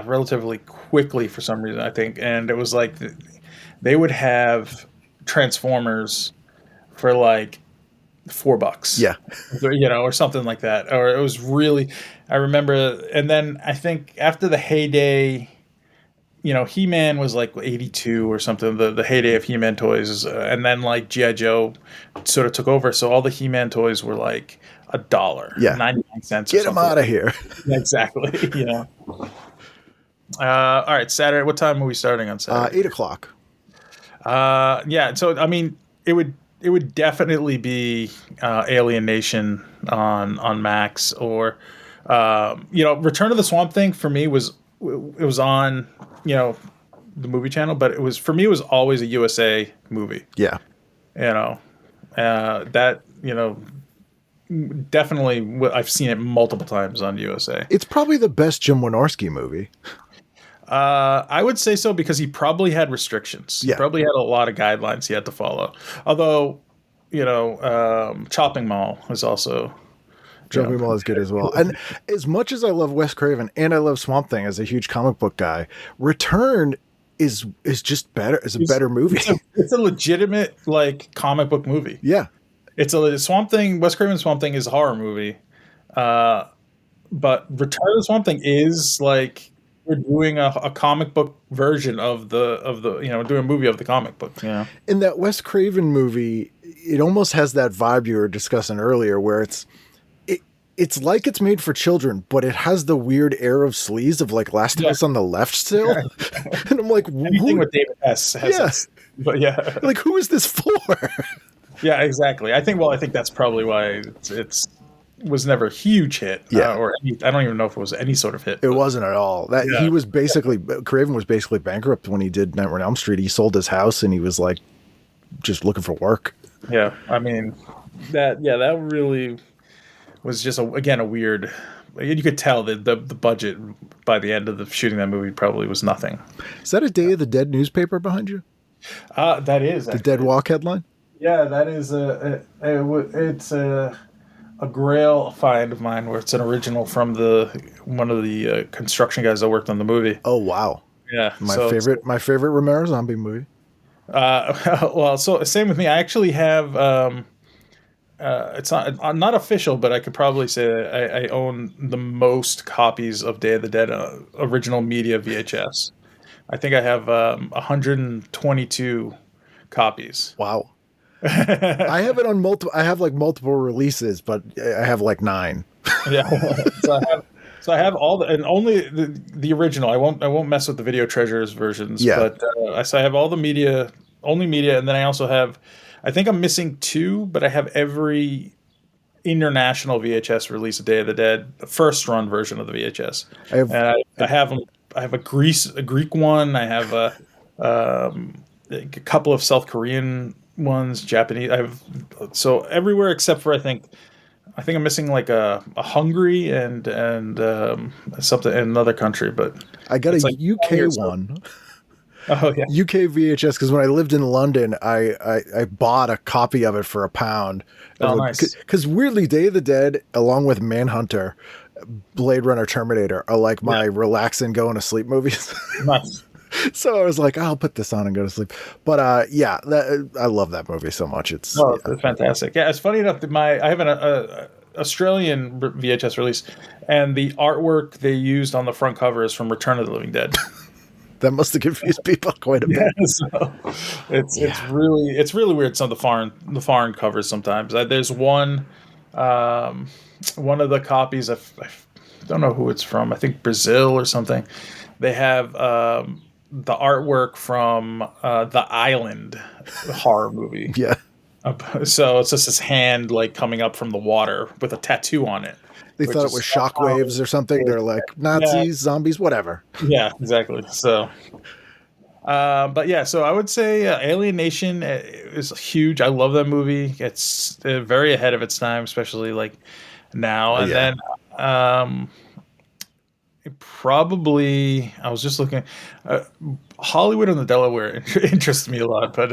Relatively quickly for some reason, I think. And it was like they would have Transformers for like $4. Yeah. Or something like that. Or it was really, I remember, and then I think after the heyday, He-Man was like 82 or something, the heyday of He-Man toys, and then like G.I. Joe sort of took over. So all the He-Man toys were like $1, Yeah. 99 cents. Get him out of here. Yeah, exactly. All right, Saturday. What time are we starting on Saturday? 8:00. Yeah. So I mean, it would definitely be Alien Nation on Max, or Return of the Swamp Thing for me was on the movie channel, but it was always a USA movie. Yeah. That definitely I've seen it multiple times on USA. It's probably the best Jim Wynorski movie. I would say so, because he probably had restrictions. Yeah. He probably had a lot of guidelines he had to follow. Although, Chopping Mall is also... Chopping Mall is good as well. And as much as I love Wes Craven and I love Swamp Thing as a huge comic book guy, Return is just better. It's a better movie. It's a legitimate like comic book movie. Yeah. It's a Swamp Thing. Wes Craven's Swamp Thing is a horror movie. But Return of the Swamp Thing is like... We're doing a comic book version of the doing a movie of the comic book. Yeah. In that Wes Craven movie, it almost has that vibe you were discussing earlier, where it's like it's made for children, but it has the weird air of sleaze of like Last House on the Left still. And I'm like, anything with David S. has this. But yeah, like who is this for? Yeah, exactly. I think that's probably why it's was never a huge hit. Yeah. I don't even know if it was any sort of hit. It wasn't at all. He was basically, Craven was basically bankrupt when he did Nightmare on Elm Street. He sold his house and he was like just looking for work. Yeah. I mean, that really was just a weird, you could tell that the budget by the end of the shooting that movie probably was nothing. Is that a Day of the Dead newspaper behind you? That is the Dead Walk headline. Yeah, that is it's a grail find of mine, where it's an original from one of the construction guys that worked on the movie. Oh wow! Yeah, my favorite Romero zombie movie. Well, so same with me. I actually have it's not official, but I could probably say that I own the most copies of Day of the Dead original media VHS. I think I have 122 copies. Wow. I have it on multiple. I have like multiple releases, but I have like 9. Yeah. So I have all and only the original. I won't mess with the Video Treasures versions. Yeah. But so I have all the media, only media, and then I also have. I think I'm missing 2, but I have every international VHS release of Day of the Dead, the first run version of the VHS. I have them. I have a Greek one. I have a couple of South Korean ones, Japanese. I have so everywhere except for I think I'm missing like a Hungary and something in another country, but I got a like UK one. Oh yeah, UK VHS, because when I lived in London, I bought a copy of it for £1. Oh, nice. Because weirdly, Day of the Dead, along with Manhunter, Blade Runner, Terminator, are like my relaxing, going to sleep movies. Nice. So I was like, I'll put this on and go to sleep. But I love that movie so much. It's fantastic. Yeah, it's funny enough that I have an Australian VHS release, and the artwork they used on the front cover is from Return of the Living Dead. That must have confused people quite a bit. So it's really weird. Some of the foreign covers sometimes. There's one of the copies. I don't know who it's from. I think Brazil or something. They have the artwork from The Island horror movie. Yeah. So it's just this hand like coming up from the water with a tattoo on it. They thought it was shockwaves or something. They're like Nazis, zombies, whatever. Yeah, exactly. So, but yeah, so I would say Alien Nation is huge. I love that movie. It's very ahead of its time, especially like now. And then probably, I was just looking, Hollywood on the Delaware interests me a lot, but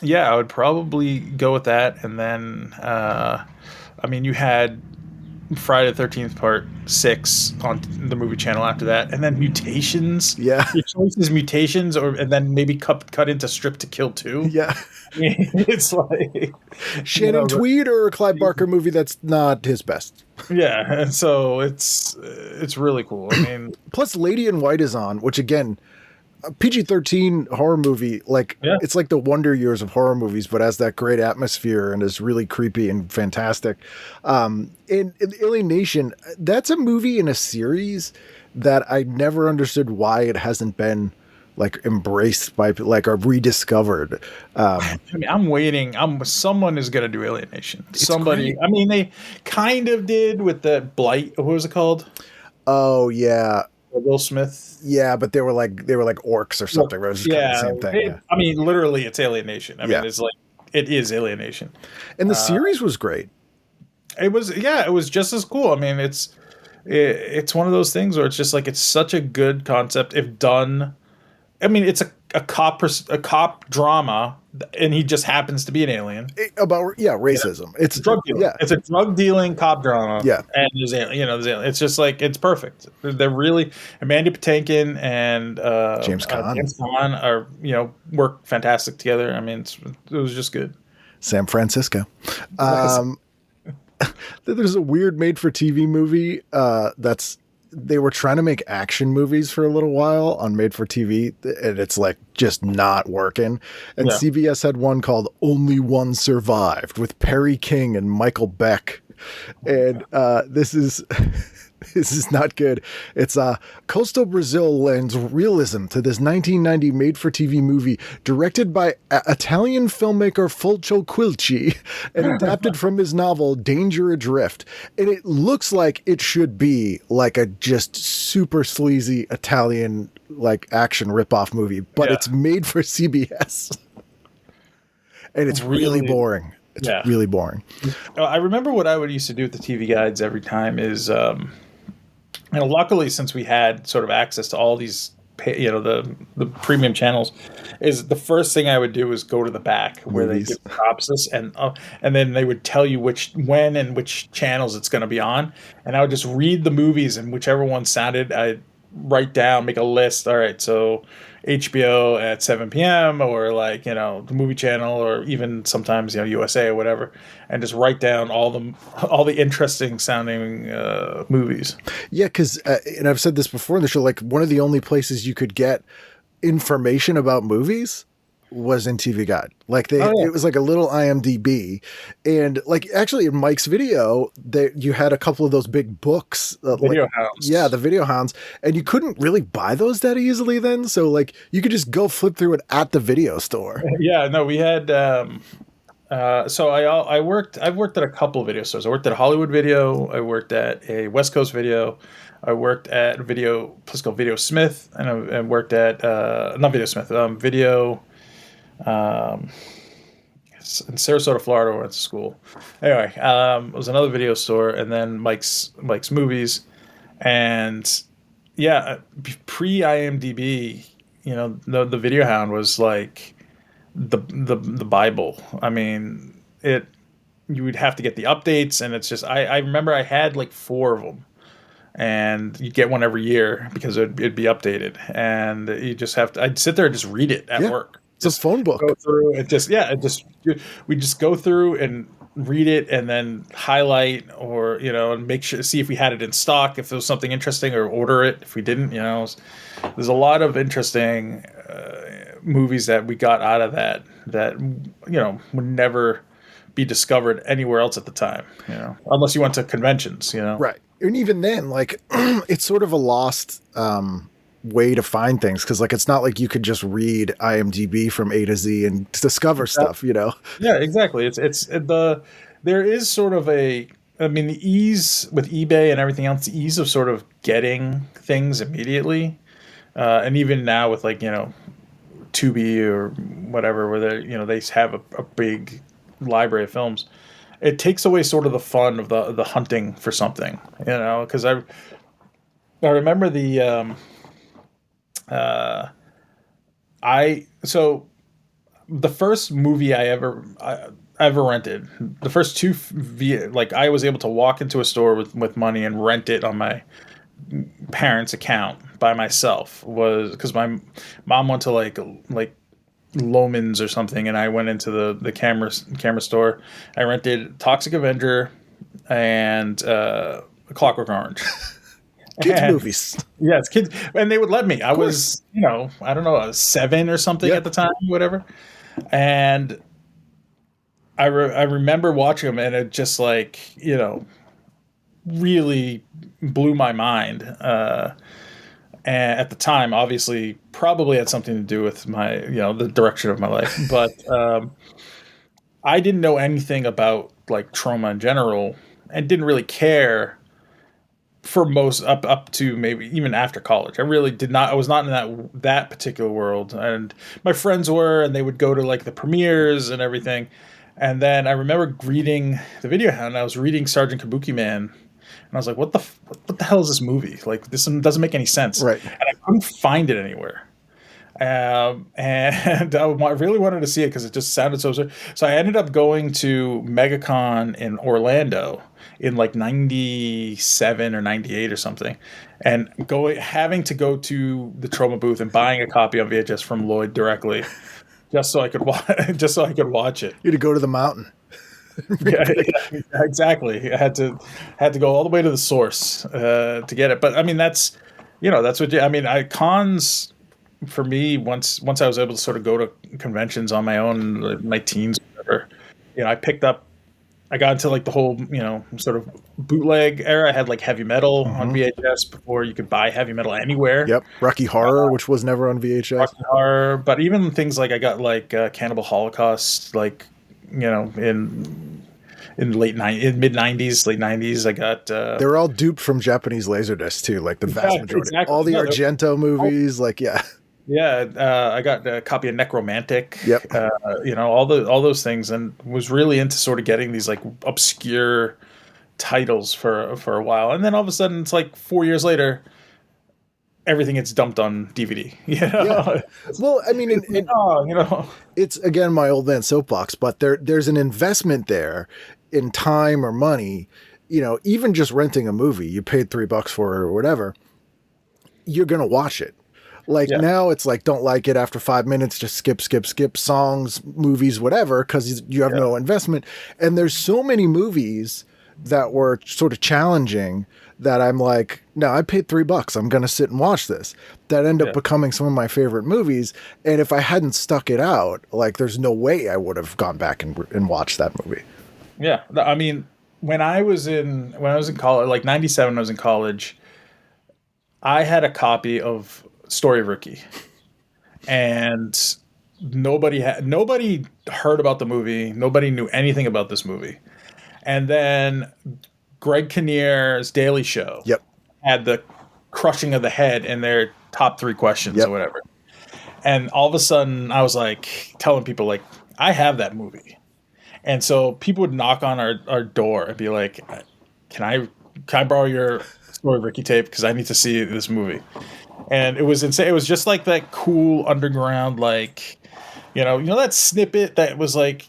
yeah, I would probably go with that. And then, I mean, you had Friday the 13th Part 6 on the movie channel after that, and then Mutations. Yeah. Your choice is Mutations, and then maybe cut into Strip to Kill 2. Yeah. I mean, it's like Shannon Tweed or a Clive Barker movie that's not his best. Yeah, and so it's really cool. I mean, plus Lady in White is on, which again, a PG-13 horror movie, like it's like the Wonder Years of horror movies, but has that great atmosphere and is really creepy and fantastic. In Alien Nation, that's a movie in a series that I never understood why it hasn't been like embraced by or rediscovered. I mean, I'm waiting. Someone is going to do Alien Nation. Somebody. Great. I mean, they kind of did with the Blight. What was it called? Oh yeah. Will Smith. Yeah, but they were like orcs or something. Right? It was just kind of the same thing. I mean, literally, it's Alien Nation. I mean, it's like it is Alien Nation. And the series was great. It was just as cool. I mean, it's one of those things where it's just like it's such a good concept if done. I mean, it's a cop drama, and he just happens to be an alien. About racism. Yeah. It's drug dealing. Yeah. It's a drug dealing cop drama. Yeah, and there's alien. It's just like it's perfect. They're really Mandy Patinkin and James Caan are work fantastic together. I mean, it was just good. San Francisco. There's a weird made-for-TV movie they were trying to make action movies for a little while on made-for-TV, and it's like just not working. And CBS had one called Only One Survived with Perry King and Michael Beck. And this is not good. It's coastal Brazil lends realism to this 1990 made-for-TV movie directed by Italian filmmaker Fulcio Quilci and adapted from his novel Danger Adrift. And it looks like it should be like a just super sleazy Italian like action ripoff movie, but it's made for CBS. And it's really boring. It's really boring. I remember what I would used to do with the TV guides every time is luckily, since we had sort of access to all these, the premium channels, is the first thing I would do is go to the back where they give synopsis, and then they would tell you when and which channels it's going to be on, and I would just read the movies, and whichever one sounded, I'd write down, make a list. All right, so HBO at 7 p.m. or the movie channel, or even sometimes USA or whatever, and just write down all the interesting sounding movies. Yeah, because and I've said this before in the show, like one of the only places you could get information about movies was in TV Guide. Like it was like a little IMDb, and like actually in Mike's video, you had a couple of those big books, Video Hounds. Yeah, the Video Hounds, and you couldn't really buy those that easily then. So like you could just go flip through it at the video store. Yeah, no, we had. So I've worked at a couple of video stores. I worked at a Hollywood Video. I worked at a West Coast Video. I worked at a place called Video Smith, and I worked at not Video Smith, Video. In Sarasota, Florida, where I went to school. Anyway, it was another video store, and then Mike's Movies, and pre IMDb, the Video Hound was like the Bible. I mean, you would have to get the updates, and it's just I remember I had like 4 of them. And you'd get one every year because it'd be updated, and you just have to. I'd sit there and just read it at work. It's a phone book. Go through and we just go through and read it, and then highlight or and make sure, see if we had it in stock, if there was something interesting, or order it if we didn't. There's a lot of interesting movies that we got out of that would never be discovered anywhere else at the time. Unless you went to conventions. Right. And even then, like, it's sort of a lost way to find things, because like it's not like you could just read IMDb from A to Z and discover stuff. Yeah, exactly. There is sort of the ease with eBay and everything else, the ease of sort of getting things immediately, and even now with Tubi or whatever, where they have a big library of films. It takes away sort of the fun of the hunting for something, because I remember so the first movie I ever rented. The first two, like I was able to walk into a store with money and rent it on my parents' account by myself. Was because my mom went to like Loman's or something, and I went into the camera store. I rented Toxic Avenger and Clockwork Orange. Kids movies. Yeah, it's kids, and they would let me. I was, I don't know, I was 7 or something at the time, whatever. And I remember watching them, and it just like, really blew my mind. And at the time, obviously, probably had something to do with my, the direction of my life. But I didn't know anything about like trauma in general, and didn't really care for most up to maybe even after college. I really did not. I was not in that particular world, and my friends were, and they would go to like the premieres and everything. And then I remember reading the video hound. I was reading Sergeant Kabuki Man, and I was like, "What the hell is this movie? Like, this doesn't make any sense." Right. And I couldn't find it anywhere. And I really wanted to see it because it just sounded so. So I ended up going to MegaCon in Orlando in like 97 or 98 or something, and having to go to the Troma booth and buying a copy on VHS from Lloyd directly, just so I could watch it. You had to go to the mountain. Yeah, exactly. I had to go all the way to the source to get it. But I mean, that's what cons for me. Once I was able to sort of go to conventions on my own, like my teens, whatever, I got into like the whole, sort of bootleg era. I had like heavy metal on VHS before you could buy heavy metal anywhere. Yep. Rocky Horror, which was never on VHS. Rocky Horror, but even things like I got like Cannibal Holocaust, like, in mid 90s, late 90s. I got. They were all duped from Japanese Laserdisc too, like the vast majority. Exactly. All the Argento movies, Yeah, I got a copy of Necromantic. Yep. All those things, and was really into sort of getting these like obscure titles for a while, and then all of a sudden, it's like 4 years later, everything gets dumped on DVD. Yeah. Well, I mean, it's again my old man soapbox, but there's an investment there in time or money. Even just renting a movie, you paid $3 for it or whatever, you're gonna watch it. Now it's like, don't like it after 5 minutes, just skip songs, movies, whatever, because you have no investment. And there's so many movies that were sort of challenging that I'm like, no, I paid $3. I'm going to sit and watch this. That end up becoming some of my favorite movies. And if I hadn't stuck it out, like, there's no way I would have gone back and watched that movie. Yeah. I mean, when I was in college, like 97, I was in college, I had a copy of Story of Ricky, and nobody heard about the movie. Nobody knew anything about this movie. And then Greg Kinnear's Daily Show had the crushing of the head in their top 3 questions or whatever. And all of a sudden I was like telling people like, I have that movie. And so people would knock on our door and be like, can I borrow your Story of Ricky tape? Because I need to see this movie. And it was insane. It was just like that cool underground, like, that snippet that was like,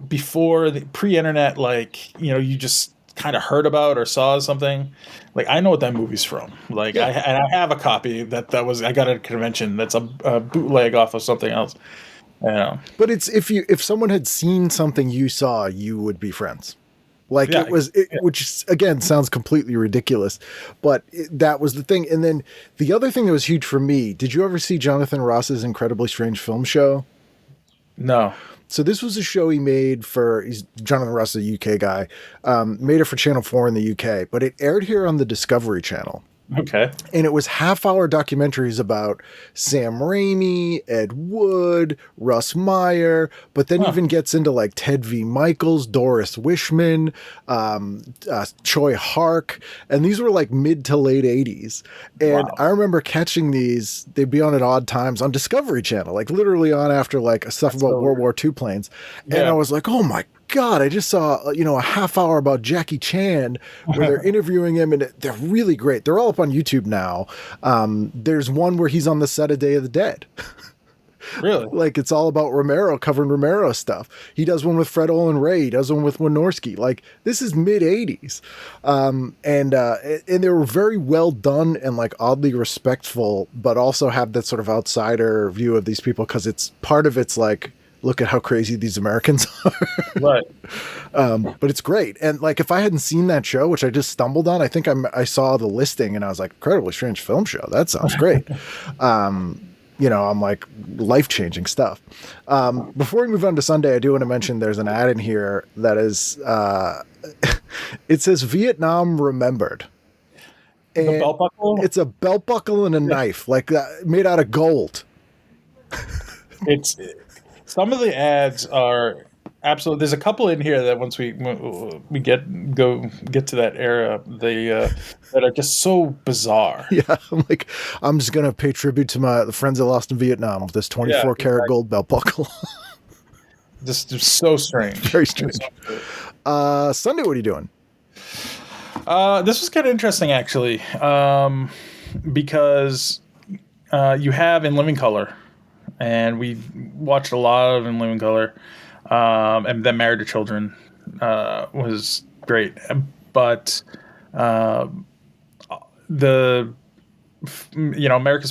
before the pre-internet, like, you just kind of heard about or saw something. Like, I know what that movie's from. Like, I have a copy that was, I got at a convention that's a bootleg off of something else. Yeah. But it's if someone had seen something you saw, you would be friends. Which again sounds completely ridiculous, but that was the thing. And then the other thing that was huge for me, did you ever see Jonathan Ross's Incredibly Strange Film Show? No. So this was a show he made he's Jonathan Ross, a UK guy, made it for Channel 4 in the UK, but it aired here on the Discovery Channel. Okay. And it was half-hour documentaries about Sam Raimi, Ed Wood, Russ Meyer, but then even gets into like Ted V. Michaels, Doris Wishman, Choi Hark, and these were like mid to late 80s. And I remember catching these, they'd be on at odd times on Discovery Channel, like literally on after like stuff about World War II planes. And I was like, oh my God, I just saw, a half hour about Jackie Chan where they're interviewing him, and they're really great. They're all up on YouTube now. There's one where he's on the set of Day of the Dead. Really? Like, it's all about Romero, covering Romero stuff. He does one with Fred Olin Ray. He does one with Wynorski. Like, this is mid-'80s. And they were very well done and, like, oddly respectful, but also have that sort of outsider view of these people because it's part of it's like, look at how crazy these Americans are. Right. But it's great. And, like, if I hadn't seen that show, which I just stumbled on, I think I saw the listing and I was like, Incredibly Strange Film Show. That sounds great. You know, I'm like, life-changing stuff. Before we move on to Sunday, I do want to mention there's an ad in here that is, it says Vietnam Remembered. And The belt buckle? it's a belt buckle and a knife, like made out of gold. It's some of the ads are absolutely. There's a couple in here that once we get to that era, they that are just so bizarre. Yeah, I'm like, I'm just gonna pay tribute to the friends I lost in Vietnam with this 24 karat gold belt buckle. Just so strange. Very strange. Sunday, what are you doing? This was kind of interesting, actually, because you have In Living Color, and we watched a lot of In Living Color, and then Married to Children was great, but America's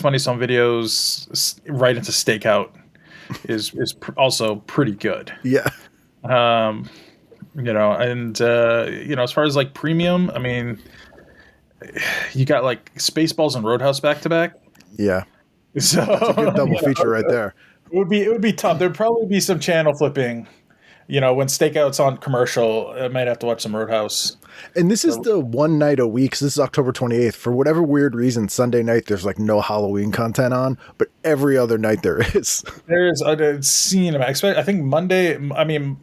Funniest Home Videos right into Stakeout is also pretty good. Yeah. As far as like premium, I mean, you got like Spaceballs and Roadhouse back to back. Yeah. So It's a good double feature right there. It would be tough. There'd probably be some channel flipping. You know, when Stakeout's on commercial, I might have to watch some Roadhouse. And this is the one night a week. So this is October 28th. For whatever weird reason, Sunday night, there's like no Halloween content on, but every other night there is. There's a scene. I think Monday, I mean,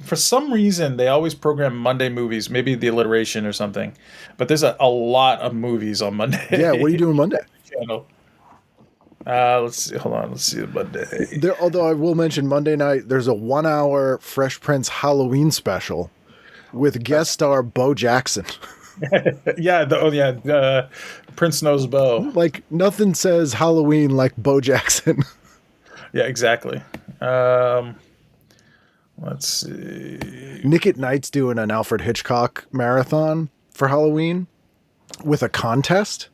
for some reason, they always program Monday movies, maybe the alliteration or something. But there's a lot of movies on Monday. Yeah, what are you doing Monday? Channel. Let's see. Hold on. Let's see the Monday. Although I will mention Monday night, there's a 1 hour Fresh Prince Halloween special with guest star Bo Jackson. Prince knows Bo. Like, nothing says Halloween like Bo Jackson. Yeah, exactly. Let's see. Nick at Night's doing an Alfred Hitchcock marathon for Halloween with a contest.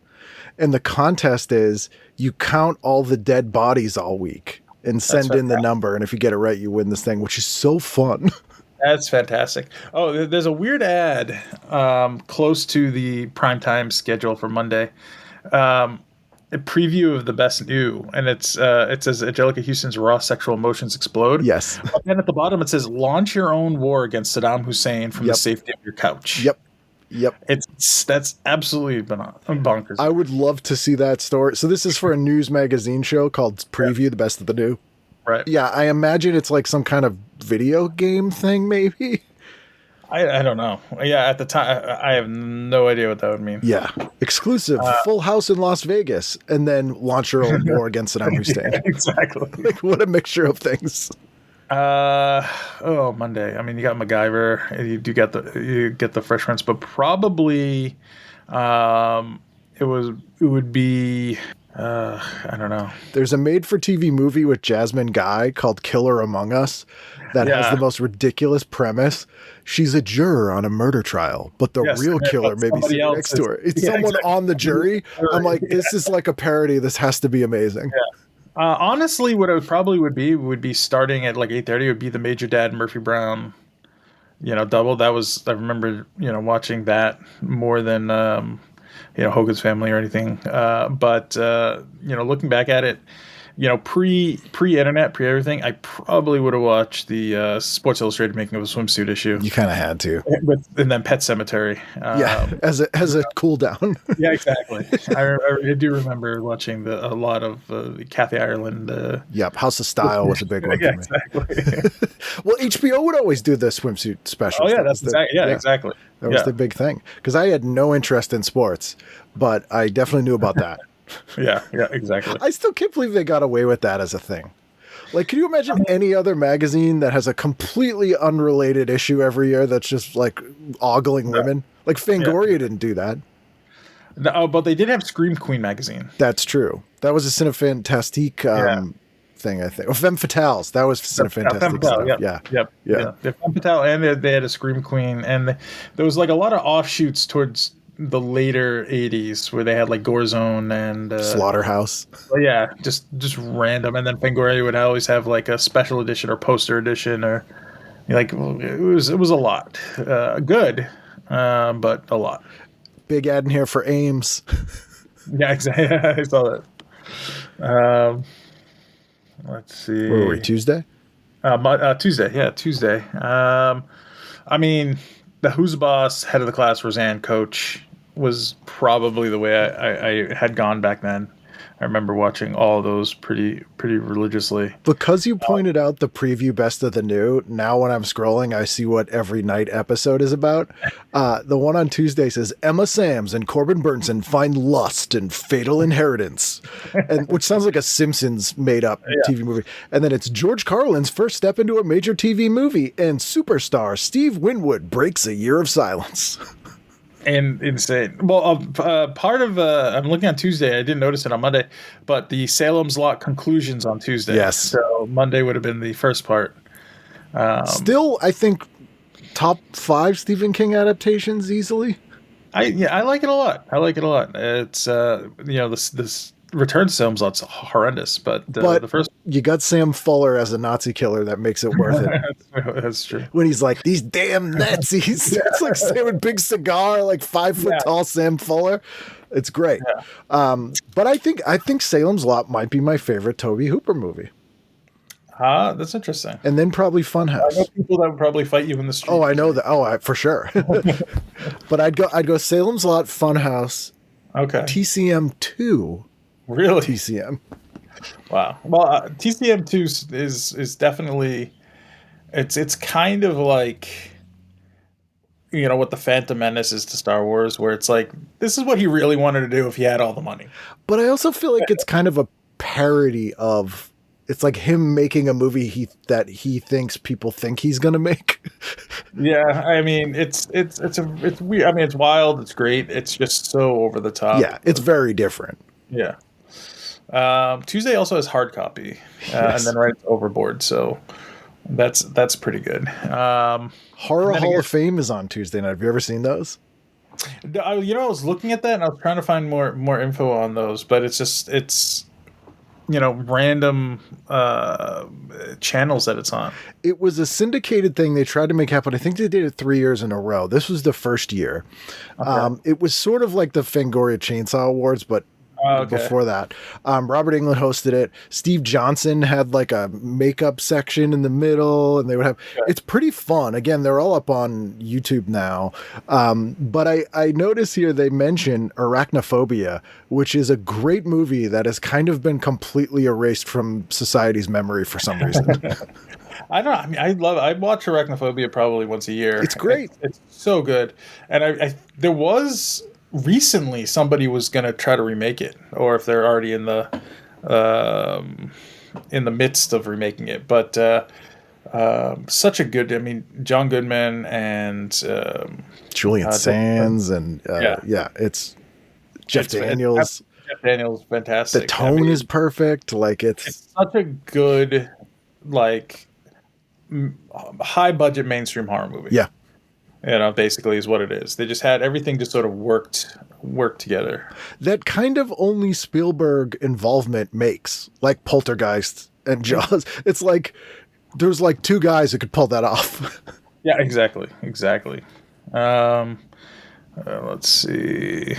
And the contest is you count all the dead bodies all week and send in the number. And if you get it right, you win this thing, which is so fun. That's fantastic. Oh, there's a weird ad close to the primetime schedule for Monday. A preview of the best new, and it says Angelica Houston's raw sexual emotions explode. Yes. And at the bottom it says launch your own war against Sadam Hussain from the safety of your couch. Yep. That's absolutely bonkers. I would love to see that story. So this is for a news magazine show called Preview, the best of the new. Right. Yeah, I imagine it's like some kind of video game thing, maybe. I don't know. Yeah, at the time, I have no idea what that would mean. Yeah. Exclusive, Full House in Las Vegas, and then launch your own war against Sadam Hussain. Yeah, exactly. Like, what a mixture of things. Monday. I mean, you got MacGyver. You get the Fresh Prince, but probably, it would be. I don't know. There's a made-for-TV movie with Jasmine Guy called Killer Among Us that has the most ridiculous premise. She's a juror on a murder trial, but the real killer may be sitting next to her. It's someone on the jury. I'm like, this is like a parody. This has to be amazing. Yeah. Honestly, what it would be starting at like 8:30. Would be the Major Dad Murphy Brown, double. That was, I remember, watching that more than Hogan's Family or anything. But looking back at it, pre-internet, pre-everything, I probably would have watched the Sports Illustrated making of a swimsuit issue. You kind of had to. And then Pet Cemetery. As a cool down. Yeah, exactly. I do remember watching a lot of Kathy Ireland. House of Style was a big one for me. Exactly. Well, HBO would always do the swimsuit specials. Oh, yeah, exactly. That was the big thing. Because I had no interest in sports, but I definitely knew about that. Yeah, exactly. I still can't believe they got away with that as a thing. Like, can you imagine any other magazine that has a completely unrelated issue every year that's just like ogling women? Like Fangoria didn't do that. No, but they did have Scream Queen magazine. That's true. That was a Cinefantastique Thing, I think. Oh, Femme Fatales. That was fantastic stuff. Yep. Yeah. Yep. Yeah. Yeah. Femme Fatale, and they had a Scream Queen, and there was like a lot of offshoots towards the later 80s where they had like Gore Zone and Slaughterhouse. well, yeah, just random. And then Fangoria would always have like a special edition or poster edition, or like it was a lot. Good, but a lot. Big ad in here for Ames. Yeah, exactly. I saw that. Let's see. Where were we? Tuesday? Tuesday. Yeah, Tuesday. I mean, the Who's Boss, Head of the Class, Roseanne, Coach was probably the way I had gone back then. I remember watching all of those pretty religiously. Because you pointed out the preview Best of the New, now when I'm scrolling, I see what every night episode is about. The one on Tuesday says, Emma Sams and Corbin Burnson find lust and fatal inheritance, and which sounds like a Simpsons made-up TV movie. And then it's George Carlin's first step into a major TV movie, and superstar Steve Winwood breaks a year of silence. And insane. Well, part of I'm looking on Tuesday. I didn't notice it on Monday, but the Salem's Lot conclusions on Tuesday. Yes. So Monday would have been the first part. Still, I think top 5 Stephen King adaptations easily. I like it a lot. It's this Return to Salem's Lot's horrendous, but the first. You got Sam Fuller as a Nazi killer that makes it worth it. That's true. When he's like, these damn Nazis. It's like Sam with big cigar, like 5 foot tall Sam Fuller. It's great. Yeah. But I think Salem's Lot might be my favorite Tobe Hooper movie. That's interesting. And then probably Funhouse. I know people that would probably fight you in the street. Oh, I know that. Oh, for sure. But I'd go Salem's Lot, Funhouse. Okay. TCM II. Really? TCM. Wow. Well, TCM II is definitely it's kind of like what the Phantom Menace is to Star Wars, where it's like this is what he really wanted to do if he had all the money. But I also feel like it's kind of a parody of. It's like him making a movie that he thinks people think he's gonna make. Yeah, I mean it's weird. I mean it's wild. It's great. It's just so over the top. Yeah, it's very different. Yeah. Tuesday also has hard copy, and then right Overboard. So that's pretty good. Horror Hall of Fame is on Tuesday night. Have you ever seen those? I was looking at that and I was trying to find more info on those, but it's random channels that it's on. It was a syndicated thing they tried to make happen. I think they did it 3 years in a row. This was the first year. Okay. It was sort of like the Fangoria Chainsaw Awards, but before that. Robert Englund hosted it. Steve Johnson had like a makeup section in the middle, and they would have it's pretty fun. Again, they're all up on YouTube now. But I notice here they mention Arachnophobia, which is a great movie that has kind of been completely erased from society's memory for some reason. I don't know. I mean, I watch Arachnophobia probably once a year. It's great. It's so good. And I there was recently somebody was going to try to remake it, or if they're already in the midst of remaking it. But such a good. I mean, John Goodman and Julian Sands and it's Jeff Daniels. Jeff Daniels, fantastic. The tone is perfect. Like it's such a good high budget mainstream horror movie. Yeah. Basically is what it is. They just had everything just sort of worked together. That kind of only Spielberg involvement makes, like Poltergeist and Jaws. It's like there's like 2 guys who could pull that off. Yeah, exactly. Let's see.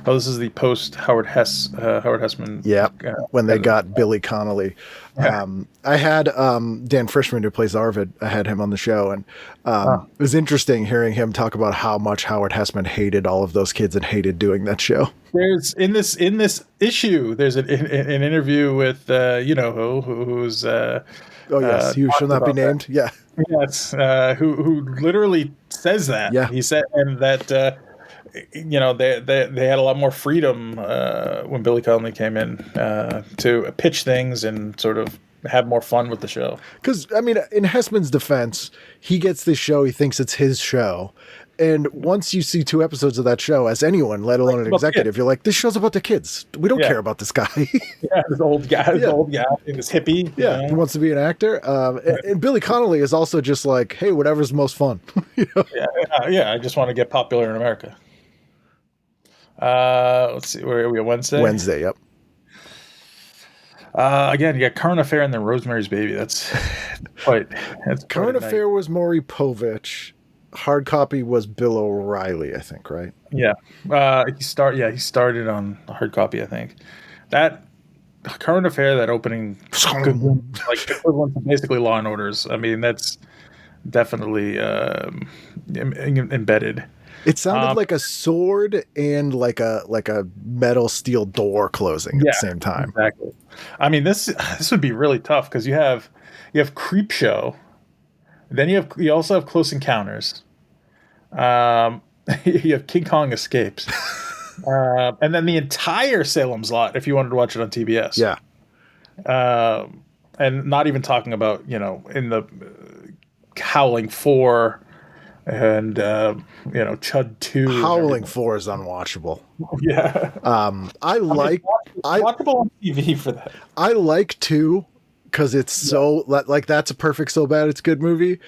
Oh, this is the post Howard Hessman. Yeah, when they got Billy Connolly. I had Dan Frischman, who plays Arvid. I had him on the show, and it was interesting hearing him talk about how much Howard Hessman hated all of those kids and hated doing that show. There's in this issue. There's an interview with who's who shall not be named. That. Yeah, yes, who literally says that. Yeah, he said, and that. They had a lot more freedom when Billy Connolly came in to pitch things and sort of have more fun with the show. Because, I mean, in Hessman's defense, he gets this show, he thinks it's his show. And once you see 2 episodes of that show, as anyone, let alone an executive, you're like, this show's about the kids. We don't care about this guy. This old guy, this hippie. Yeah, he wants to be an actor. And Billy Connolly is also just like, hey, whatever's most fun. I just want to get popular in America. Let's see, where are we, Wednesday? Wednesday, yep. Again, you got Current Affair and then Rosemary's Baby. That's quite. Current Affair was Maury Povich. Hard copy was Bill O'Reilly, I think, right? Yeah. He started on the hard copy, I think. That Current Affair, that opening, like equivalent to basically Law and Orders. I mean, that's definitely embedded. It sounded like a sword and like a metal steel door closing at the same time. Exactly. I mean, this would be really tough because you have Creep Show, then you also have Close Encounters, you have King Kong Escapes, and then the entire Salem's Lot if you wanted to watch it on TBS. Yeah. And not even talking about in the Howling 4. And Chud 2. Howling 4 is unwatchable. Yeah. Watchable on TV for that. I like 2 because it's so like that's a perfect so bad it's good movie.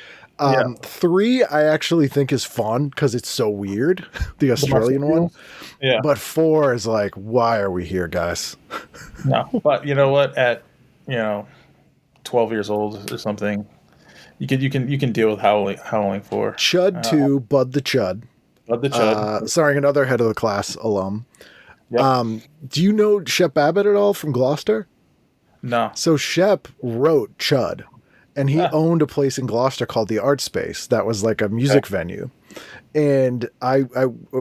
3 I actually think is fun because it's so weird, the Australian one. Yeah. But 4 is like, why are we here, guys? No, but you know what? At 12 years old or something. You can deal with Howling 4. Chud 2, Bud the Chud. Bud the Chud. Starring another head of the class alum. Yep. Do you know Shep Abbott at all from Gloucester? No. So Shep wrote Chud, and he owned a place in Gloucester called the Art Space. That was like a music venue. And I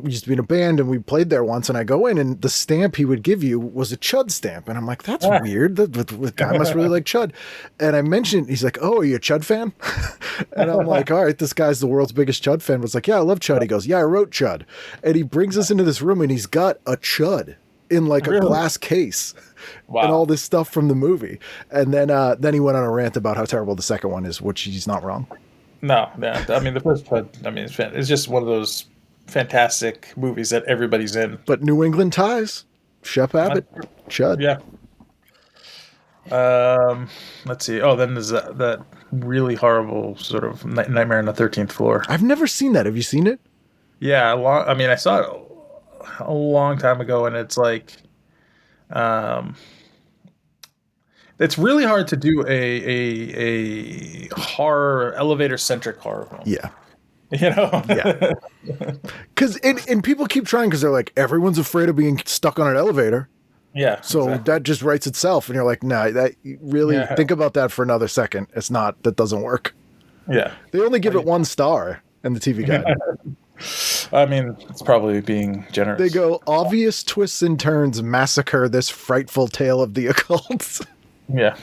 used to be in a band, and we played there once, and I go in, and the stamp he would give you was a Chud stamp. And I'm like, that's weird. The guy must really like Chud. And I mentioned, he's like, oh, are you a Chud fan? And I'm like, all right, this guy's the world's biggest Chud fan. I was like, yeah, I love Chud. He goes, yeah, I wrote Chud. And he brings us into this room, and he's got a Chud in like a glass case. Wow. And all this stuff from the movie. And then he went on a rant about how terrible the second one is, which he's not wrong. No. I mean, the first Chud, it's just one of those fantastic movies that everybody's in. But New England ties, Shep Abbott, Chud. Yeah. Let's see. Oh, then there's that really horrible sort of Nightmare on the 13th Floor. I've never seen that. Have you seen it? Yeah, I saw it a long time ago, and it's like, it's really hard to do a horror, elevator-centric horror film. Yeah. Yeah. Because and people keep trying because they're like, everyone's afraid of being stuck on an elevator. Yeah. So that just writes itself. And you're like, nah, think about that for another second. It's not, that doesn't work. Yeah. They only give it 1 star in the TV Guide. I mean, it's probably being generous. They go, obvious twists and turns massacre this frightful tale of the occult. Yeah.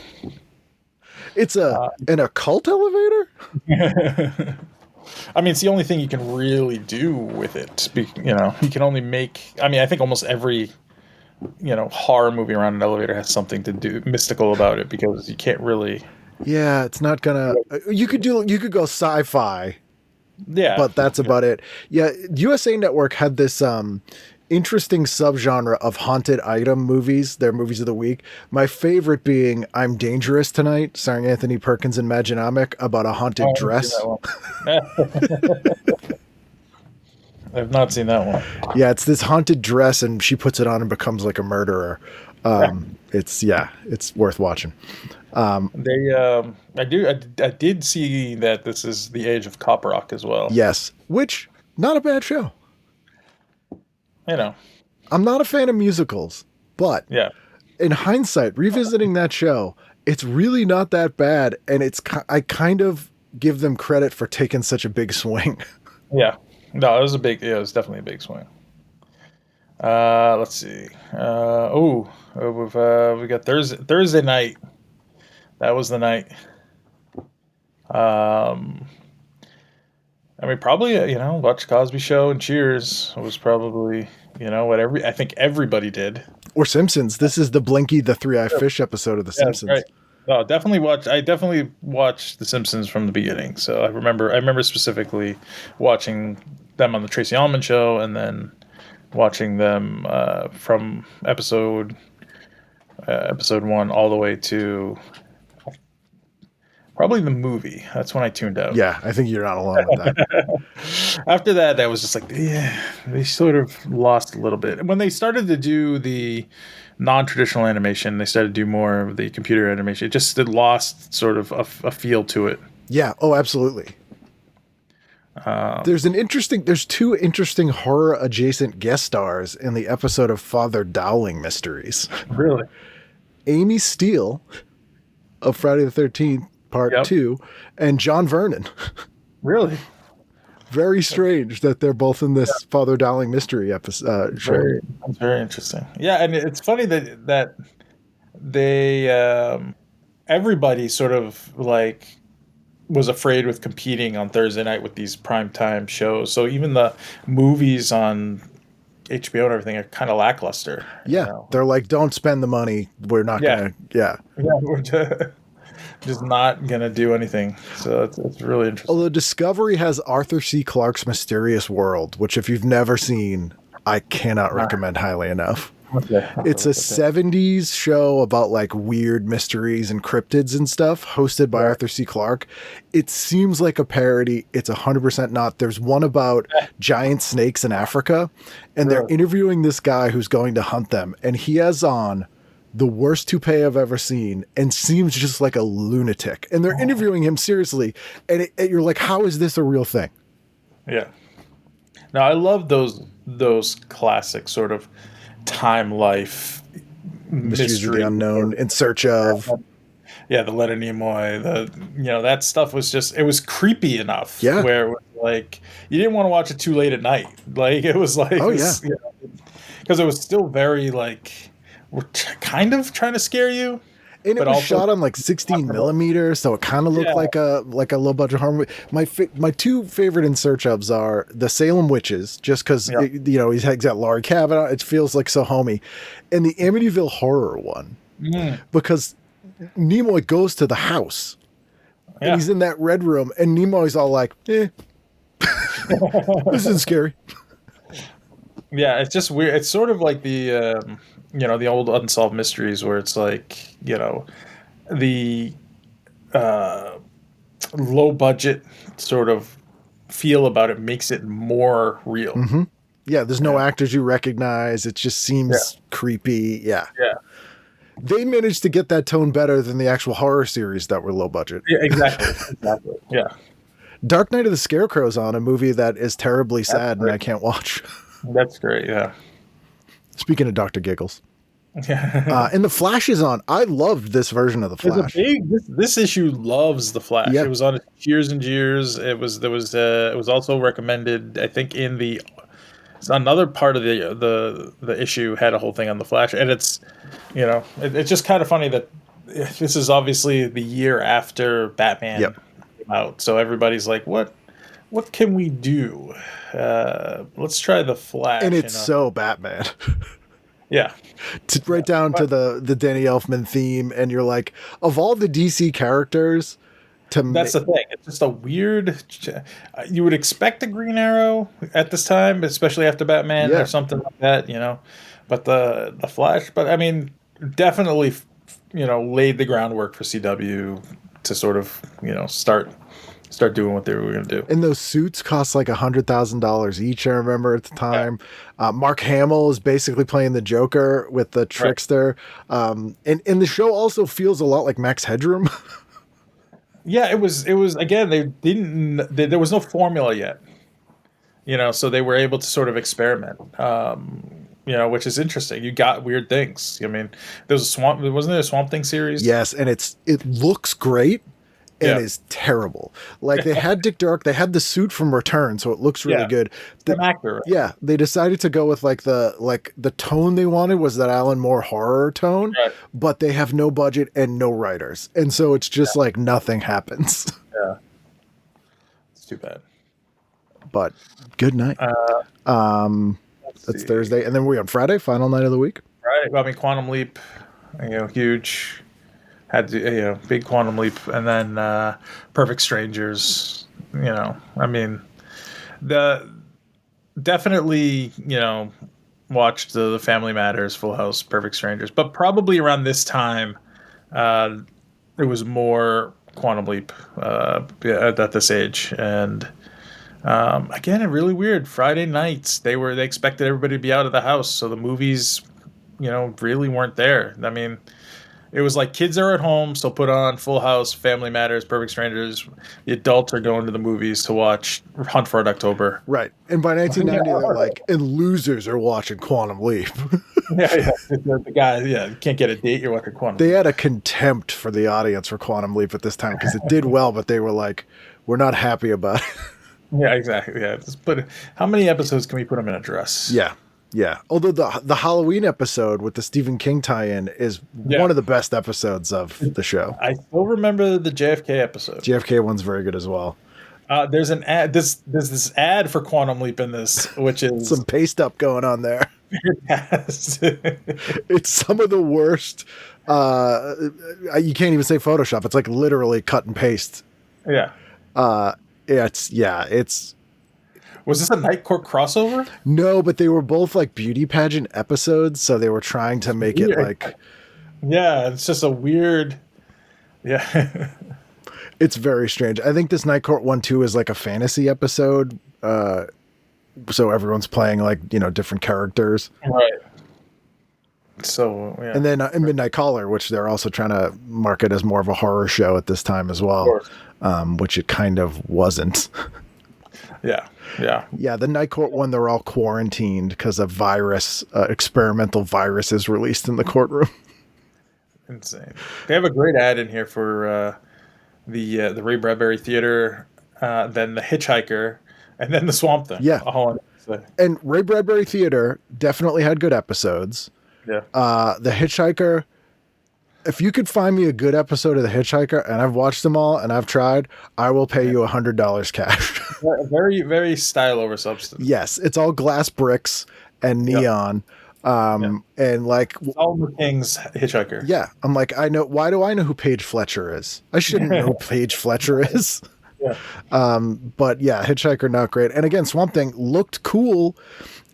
It's an occult elevator? I mean, it's the only thing you can really do with it. You can only make... I mean, I think almost every, horror movie around an elevator has something to do mystical about it because you can't really... Yeah, it's not gonna... You could go sci-fi. Yeah. But that's about it. Yeah, USA Network had this interesting subgenre of haunted item movies, their movies of the week. My favorite being I'm Dangerous Tonight, starring Anthony Perkins and Majonomic, about a haunted dress. I've not seen that one. Yeah, it's this haunted dress, and she puts it on and becomes like a murderer. It's worth watching. I did see that this is the age of cop rock as well. Yes, which not a bad show. I'm not a fan of musicals, but in hindsight, revisiting that show, it's really not that bad, and I kind of give them credit for taking such a big swing. Yeah, no, it was definitely a big swing. Let's see. We got Thursday night. That was the night. Probably, watch Cosby Show and Cheers was probably, what I think everybody did. Or Simpsons. This is the Blinky the Three-Eyed Fish episode of The Simpsons. Right. Oh, definitely watch. I definitely watched The Simpsons from the beginning. So I remember specifically watching them on the Tracy Ullman show, and then watching them from episode one all the way to probably the movie. That's when I tuned out. Yeah, I think you're not alone with that. After that, that was just like, yeah, they sort of lost a little bit. When they started to do the non-traditional animation, they started to do more of the computer animation. It lost sort of a feel to it. Yeah. Oh, absolutely. There's two interesting horror adjacent guest stars in the episode of Father Dowling Mysteries. Really? Amy Steele of Friday the 13th Part 2 and John Vernon. Really? Very strange that they're both in this Father Dowling Mystery episode show. That's very interesting. Yeah, and it's funny that they everybody sort of like was afraid with competing on Thursday night with these primetime shows. So even the movies on HBO and everything are kind of lackluster. Yeah, they're like, don't spend the money. We're not gonna. Yeah, we're just not gonna do anything. So it's really interesting. Although Discovery has Arthur C. Clarke's Mysterious World, which if you've never seen, I cannot recommend highly enough. Okay. It's a 70s show about like weird mysteries and cryptids and stuff, hosted by Arthur C. Clarke. It seems like a parody. It's 100% not. There's one about giant snakes in Africa, and they're interviewing this guy who's going to hunt them, and he has on the worst toupee I've ever seen and seems just like a lunatic. And they're interviewing him seriously, and you're like, how is this a real thing? Yeah. Now, I love those classic sort of time life Mysteries of the Unknown, In Search of. Yeah, the Leonard Nimoy, that stuff was it was creepy enough. Yeah. Where it was like you didn't want to watch it too late at night. Like it was like, because it was still very like we're kind of trying to scare you. And it was shot on like 16 millimeters, so it kind of looked like a low budget horror movie. My two favorite In Search ofs are the Salem Witches, just because he's got Laurie Kavanaugh. It feels like so homey, and the Amityville Horror one because Nimoy goes to the house and he's in that red room, and Nimoy's all like, "This isn't scary." Yeah, it's just weird. It's sort of like the the old Unsolved Mysteries where it's like, the low budget sort of feel about it makes it more real. Mm-hmm. Yeah, there's no actors you recognize. It just seems creepy. Yeah. Yeah. They managed to get that tone better than the actual horror series that were low budget. Yeah, exactly. Yeah. Dark Knight of the Scarecrow's on, a movie that is terribly sad and I can't watch. That's great, yeah. Speaking of Dr. Giggles. And The Flash is on. I loved this version of The Flash. This issue loves The Flash. Yep. It was on Years and Years. It was also recommended, I think, in another part of the issue had a whole thing on The Flash, and it's it's just kind of funny that this is obviously the year after Batman came out, so everybody's like, what can we do? Let's try The Flash. And it's so Batman. Yeah. Right down to the Danny Elfman theme, and you're like, of all the DC characters, that's the thing. It's just a weird. You would expect a Green Arrow at this time, especially after Batman or something like that, But the Flash, but I mean, definitely, laid the groundwork for CW to sort of, start doing what they were going to do. And those suits cost like $100,000 each, I remember at the time. Mark Hamill is basically playing the Joker with the Trickster. And the show also feels a lot like Max Headroom. Yeah, it was again, there was no formula yet. So they were able to sort of experiment. Which is interesting. You got weird things. I mean, wasn't there a Swamp Thing series? Yes, and it looks great. And is terrible. Like they had Dick Dark, they had the suit from Return, so it looks really good. The actor. Right? Yeah, they decided to go with the tone they wanted was that Alan Moore horror tone, but they have no budget and no writers, and so it's just like nothing happens. Yeah, it's too bad. But good night. That's Thursday, and then we're on Friday, final night of the week. Right. I mean, Quantum Leap, huge. had to, big Quantum Leap, and then Perfect Strangers. I mean, the definitely watched the Family Matters, Full House, Perfect Strangers, but probably around this time, it was more Quantum Leap at this age, and again, really weird. Friday nights they expected everybody to be out of the house, so the movies, really weren't there. I mean, it was like kids are at home, so put on Full House, Family Matters, Perfect Strangers. The adults are going to the movies to watch Hunt for Red October. Right. And by 1990, they're like, and losers are watching Quantum Leap. Yeah. The guy, can't get a date, you're watching Quantum They Leap. had a contempt for the audience for Quantum Leap at this time because it did well, but they were like, we're not happy about it. Yeah, exactly. Yeah, how many episodes can we put them in a dress? Yeah. Yeah. Although the Halloween episode with the Stephen King tie-in is one of the best episodes of the show. I still remember the JFK episode. JFK one's very good as well. There's an ad. There's this ad for Quantum Leap in this, which is some paste up going on there. It's some of the worst. You can't even say Photoshop. It's like literally cut and paste. Yeah. It's. Was this a Night Court crossover? No, but they were both like beauty pageant episodes, so they were trying to make it like. Yeah, it's just a weird. Yeah. It's very strange. I think this Night Court one too is like a fantasy episode. So everyone's playing like, different characters. Right. So, yeah. And then Midnight Caller, which they're also trying to market as more of a horror show at this time as well. Which it kind of wasn't. Yeah. Yeah. Yeah. The Night Court one, they're all quarantined because a virus, experimental virus is released in the courtroom. Insane. They have a great ad in here for the Ray Bradbury Theater, then the Hitchhiker, and then the Swamp Thing. Yeah. And Ray Bradbury Theater definitely had good episodes. Yeah. The Hitchhiker, if you could find me a good episode of The Hitchhiker, and I've watched them all and I've tried, I will pay you $100 cash. Very, very style over substance. Yes. It's all glass bricks and neon. And like all King's Hitchhiker. Yeah. I'm like, why do I know who Paige Fletcher is? I shouldn't know who Paige Fletcher is. Yeah. But yeah, Hitchhiker, not great. And again, Swamp Thing looked cool,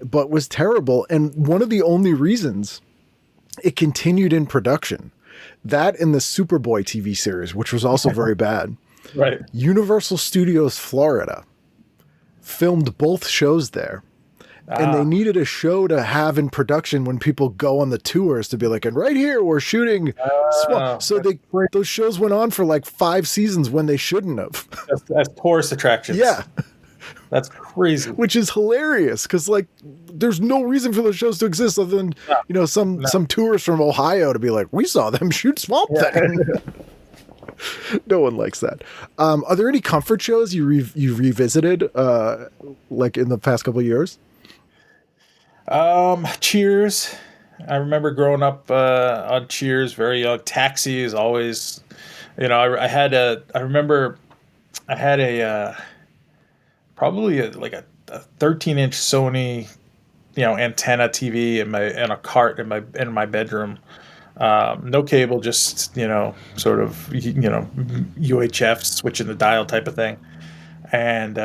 but was terrible. And one of the only reasons it continued in production, that in the Superboy TV series, which was also very bad. Right. Universal Studios Florida filmed both shows there. And they needed a show to have in production when people go on the tours to be like, and right here we're shooting. So those shows went on for like 5 seasons when they shouldn't have. As tourist attractions. Yeah. That's crazy. Which is hilarious because like there's no reason for those shows to exist other than some tourists from Ohio to be like, we saw them shoot Swamp Thing. No one likes that. Are there any comfort shows you revisited like in the past couple of years? Cheers. I remember growing up on Cheers, very young. Taxi is always, I remember I had probably a 13-inch Sony, antenna TV in a cart in my bedroom. No cable, just sort of UHF switching the dial type of thing. And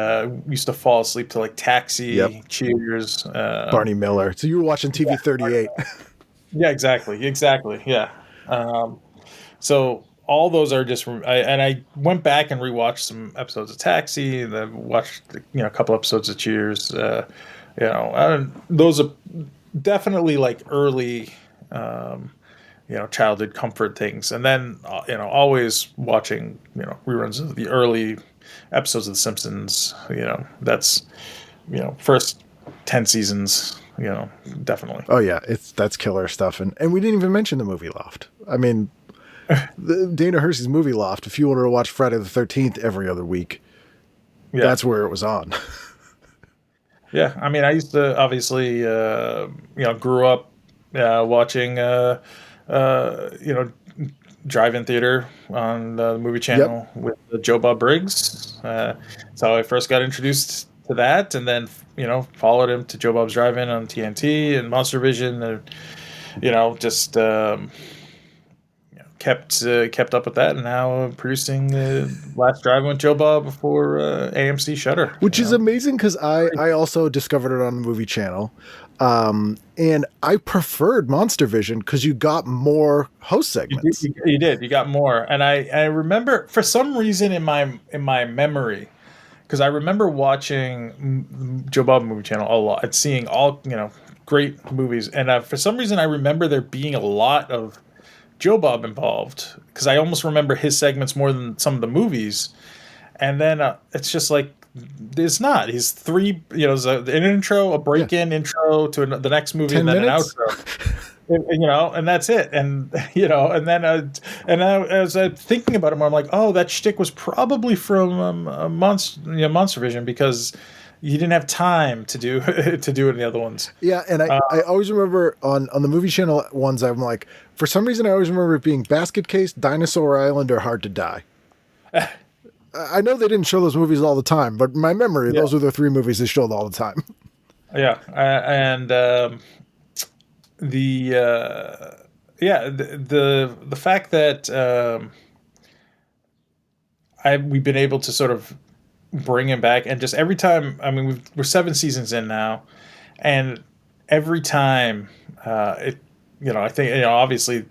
used to fall asleep to like Taxi, Cheers, Barney Miller. So you were watching TV 38. Yeah, exactly. Yeah. So all those are just, I went back and rewatched some episodes of Taxi, and then watched a couple episodes of Cheers. Those are definitely like early, childhood comfort things, and then always watching reruns of the early episodes of The Simpsons. That's first 10 seasons. Definitely. Oh yeah, that's killer stuff, and we didn't even mention the movie Loft. I mean, Dana Hersey's movie Loft. If you wanted to watch Friday the 13th every other week, that's where it was on. Yeah, I mean, I used to obviously, grew up watching, drive-in theater on the movie channel with Joe Bob Briggs. That's how I first got introduced to that, and then followed him to Joe Bob's Drive-In on TNT and Monster Vision, and kept up with that, and now producing Last Drive with Joe Bob for AMC Shudder, which is amazing because I also discovered it on the movie channel, and I preferred Monster Vision because you got more host segments. You did. You got more, and I remember for some reason in my memory, because I remember watching Joe Bob movie channel a lot and seeing all great movies, and for some reason I remember there being a lot of Joe Bob involved, because I almost remember his segments more than some of the movies. And then it's just like, it's not. He's three, there's an intro, a break-in intro to the next movie, and then minutes? An outro. And that's it. And, and then, as I'm thinking about it more, I'm like, oh, that shtick was probably from Monster Vision, because you didn't have time to do it in the other ones. Yeah, and I always remember on the movie channel ones, I'm like, for some reason I always remember it being Basket Case, Dinosaur Island, or Hard to Die. I know they didn't show those movies all the time, but in my memory, those were the three movies they showed all the time. Yeah, and the fact that we've been able to sort of bring him back, and just every time, I mean, we're 7 seasons in now, and every time I think obviously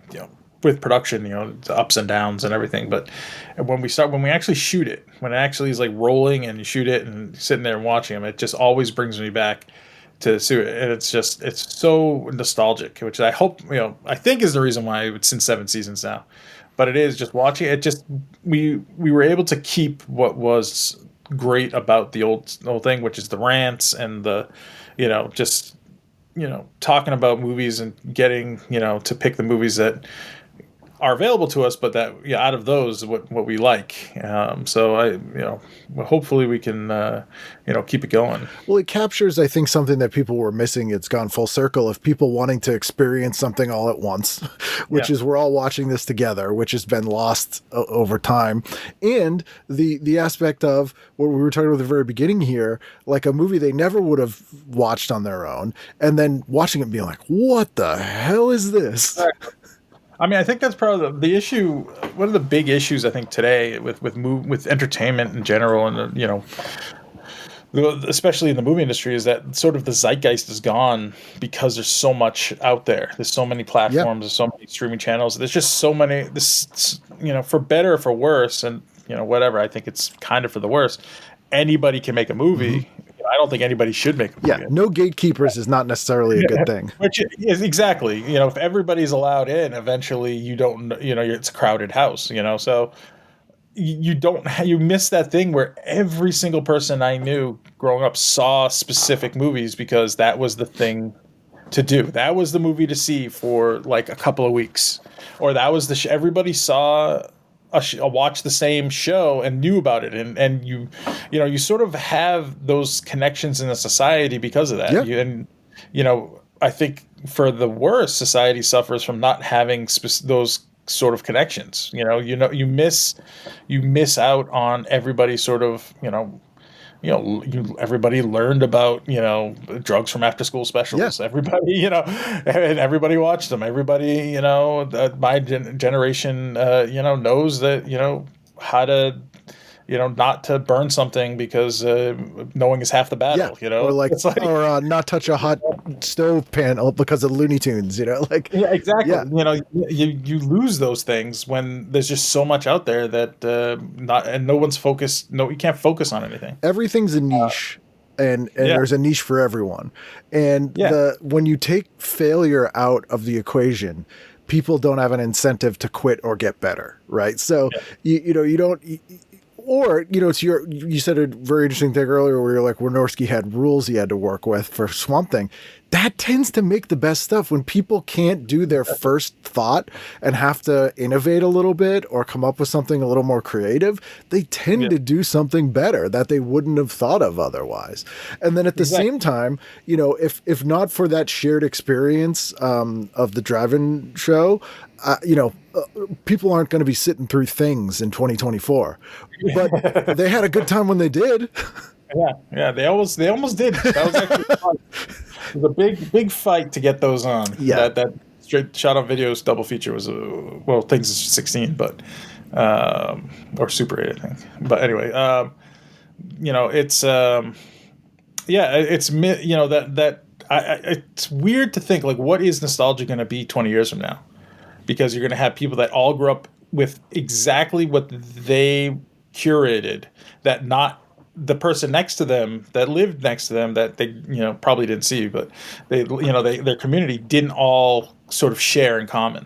with production, the ups and downs and everything, but when we actually shoot it, when it actually is like rolling and you shoot it and sitting there and watching him, it just always brings me back to see it, and it's so nostalgic, which I hope I think is the reason why it's in 7 seasons now. But it is just watching it, just we were able to keep what was great about the old thing, which is the rants and the talking about movies and getting to pick the movies that are available to us, but that out of those what we like. So hopefully we can keep it going. Well, it captures, I think, something that people were missing. It's gone full circle of people wanting to experience something all at once, which is we're all watching this together, which has been lost over time. And the aspect of what we were talking about at the very beginning here, like a movie they never would have watched on their own, and then watching it and being like, what the hell is this? Exactly. I mean, I think that's probably the issue. One of the big issues I think today with entertainment in general, and especially in the movie industry, is that sort of the zeitgeist is gone because there's so much out there. There's so many platforms. There's so many streaming channels. There's just so many. For better or for worse, and whatever. I think it's kind of for the worse. Anybody can make a movie. Mm-hmm. I don't think anybody should make a movie. Yeah, no gatekeepers is not necessarily a good thing. Which is exactly, if everybody's allowed in, eventually you don't, it's a crowded house, so you miss that thing where every single person I knew growing up saw specific movies because that was the thing to do. That was the movie to see for like a couple of weeks, or that was everybody saw watch the same show and knew about it, and you sort of have those connections in a society because of that. I think for the worse, society suffers from not having those sort of connections. You miss out on everybody sort of everybody learned about drugs from after school specials. Everybody and everybody watched them. Everybody my generation knows that how to not to burn something because knowing is half the battle. Or not touch a hot stove panel because of Looney Tunes. Exactly. Yeah. You lose those things when there's just so much out there that no one's focused. No, you can't focus on anything. Everything's a niche. And there's a niche for everyone. And when you take failure out of the equation, people don't have an incentive to quit or get better, right? So you don't. Or, you said a very interesting thing earlier where you're like, Wynorski had rules he had to work with for Swamp Thing. That tends to make the best stuff when people can't do their first thought and have to innovate a little bit or come up with something a little more creative. They tend to do something better that they wouldn't have thought of otherwise. And then at the same time, if not for that shared experience of the drive-in show, people aren't going to be sitting through things in 2024, but they had a good time when they did. Yeah, they almost did. That was actually fun. It was a big fight to get those on. Yeah, that straight shot on videos double feature was Things is 16, but or Super 8, I think. But anyway, it's it's weird to think like what is nostalgia going to be 20 years from now, because you're going to have people that all grew up with exactly what they curated, that not the person next to them that lived next to them that they probably didn't see, but their community didn't all sort of share in common.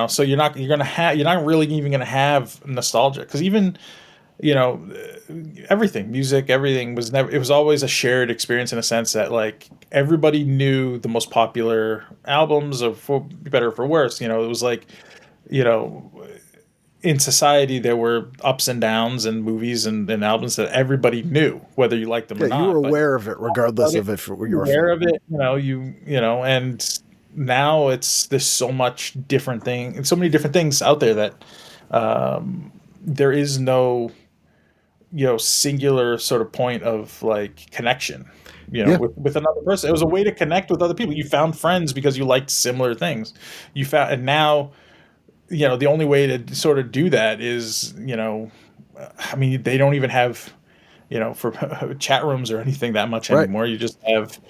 So you're not really even going to have nostalgia, because even everything, music, everything was never. It was always a shared experience in a sense that like everybody knew the most popular albums, or for better or for worse. It was like, in society there were ups and downs and movies and albums that everybody knew, whether you liked them or not. You were aware of it regardless of if you were aware of it. And now there's so much different thing and so many different things out there that there is no singular sort of point of like connection with another person. It was a way to connect with other people. You found friends because you liked similar things. And now the only way to sort of do that is they don't even have for chat rooms or anything that much anymore. Right. You just have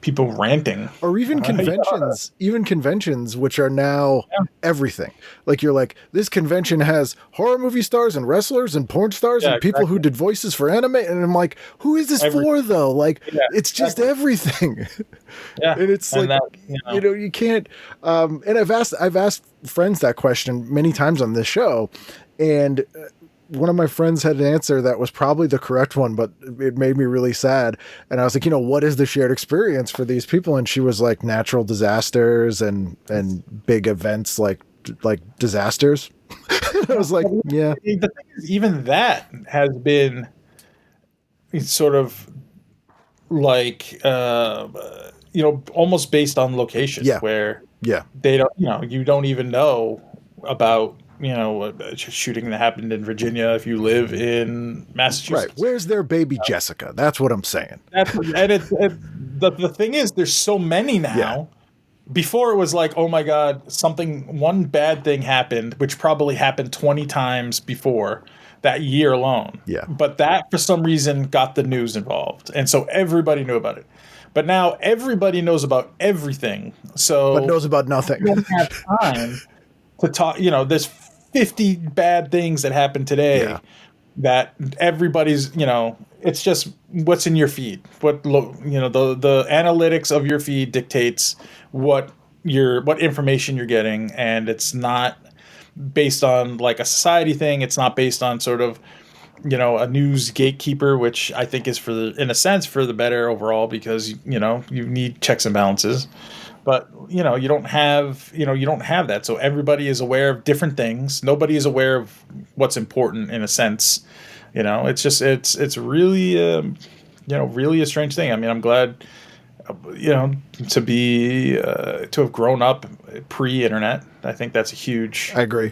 people ranting, or even conventions, which are now everything. Like you're like, this convention has horror movie stars and wrestlers and porn stars and people who did voices for anime. And I'm like, who is this for though? Like it's just everything. Yeah. And it's like, you can't, and I've asked friends that question many times on this show, and one of my friends had an answer that was probably the correct one, but it made me really sad. And I was like, what is the shared experience for these people? And she was like natural disasters and big events like disasters. I was like, yeah. The thing is, even that has been sort of like, almost based on location, where they don't, you don't even know about, a shooting that happened in Virginia if you live in Massachusetts. Right. Where's their baby Jessica? That's what I'm saying. The thing is, there's so many now. Yeah. Before it was like, oh my God, one bad thing happened, which probably happened 20 times before that year alone. Yeah. But that, for some reason, got the news involved. And so everybody knew about it. But now everybody knows about everything. But knows about nothing. You don't have time to talk. There's 50 bad things that happen today that everybody's, it's just what's in your feed. What, the analytics of your feed dictates what information you're getting. And it's not based on like a society thing. It's not based on sort of, a news gatekeeper, which I think is in a sense for the better overall, because, you need checks and balances. But, you don't have that. So everybody is aware of different things. Nobody is aware of what's important in a sense. It's just, it's really, really a strange thing. I mean, I'm glad, to have grown up pre-internet. I think that's a huge, I agree.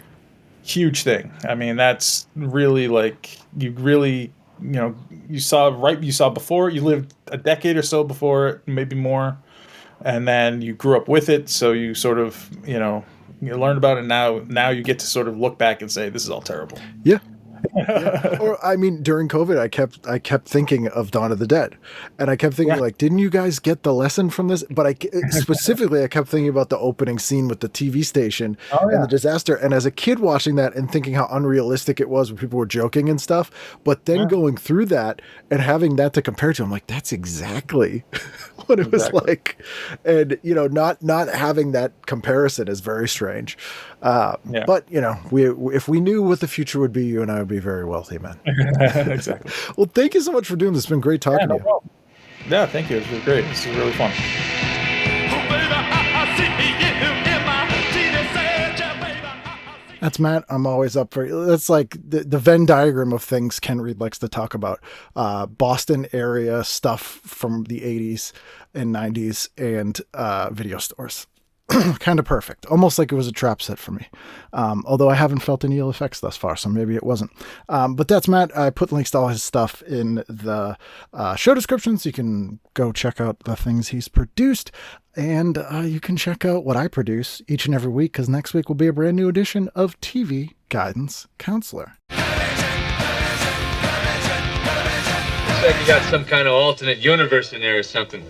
Huge thing. I mean, that's really like, you really, you saw before, you lived a decade or so before it, maybe more. And then you grew up with it, so you sort of, you learned about it. Now you get to sort of look back and say, this is all terrible. Yeah. Or I mean, during COVID, I kept thinking of Dawn of the Dead, and I kept thinking like, didn't you guys get the lesson from this? But I kept thinking about the opening scene with the TV station and the disaster. And as a kid watching that and thinking how unrealistic it was when people were joking and stuff, but then going through that and having that to compare to, I'm like, that's exactly what it was like. And not having that comparison is very strange. But if we knew what the future would be, you and I would be very wealthy, man. Exactly. Well, thank you so much for doing this. It's been great talking to you. Problem. Yeah, thank you. It's been great. This is really fun. That's Matt. I'm always up for. That's like the Venn diagram of things Ken Reed likes to talk about. Boston area stuff from the 80s and 90s and video stores. kind of perfect, almost like it was a trap set for me. Although I haven't felt any ill effects thus far, so maybe it wasn't. But that's Matt. I put links to all his stuff in the show description, so you can go check out the things he's produced. And you can check out what I produce each and every week, because next week will be a brand new edition of TV Guidance Counselor. Looks like you got some kind of alternate universe in there or something.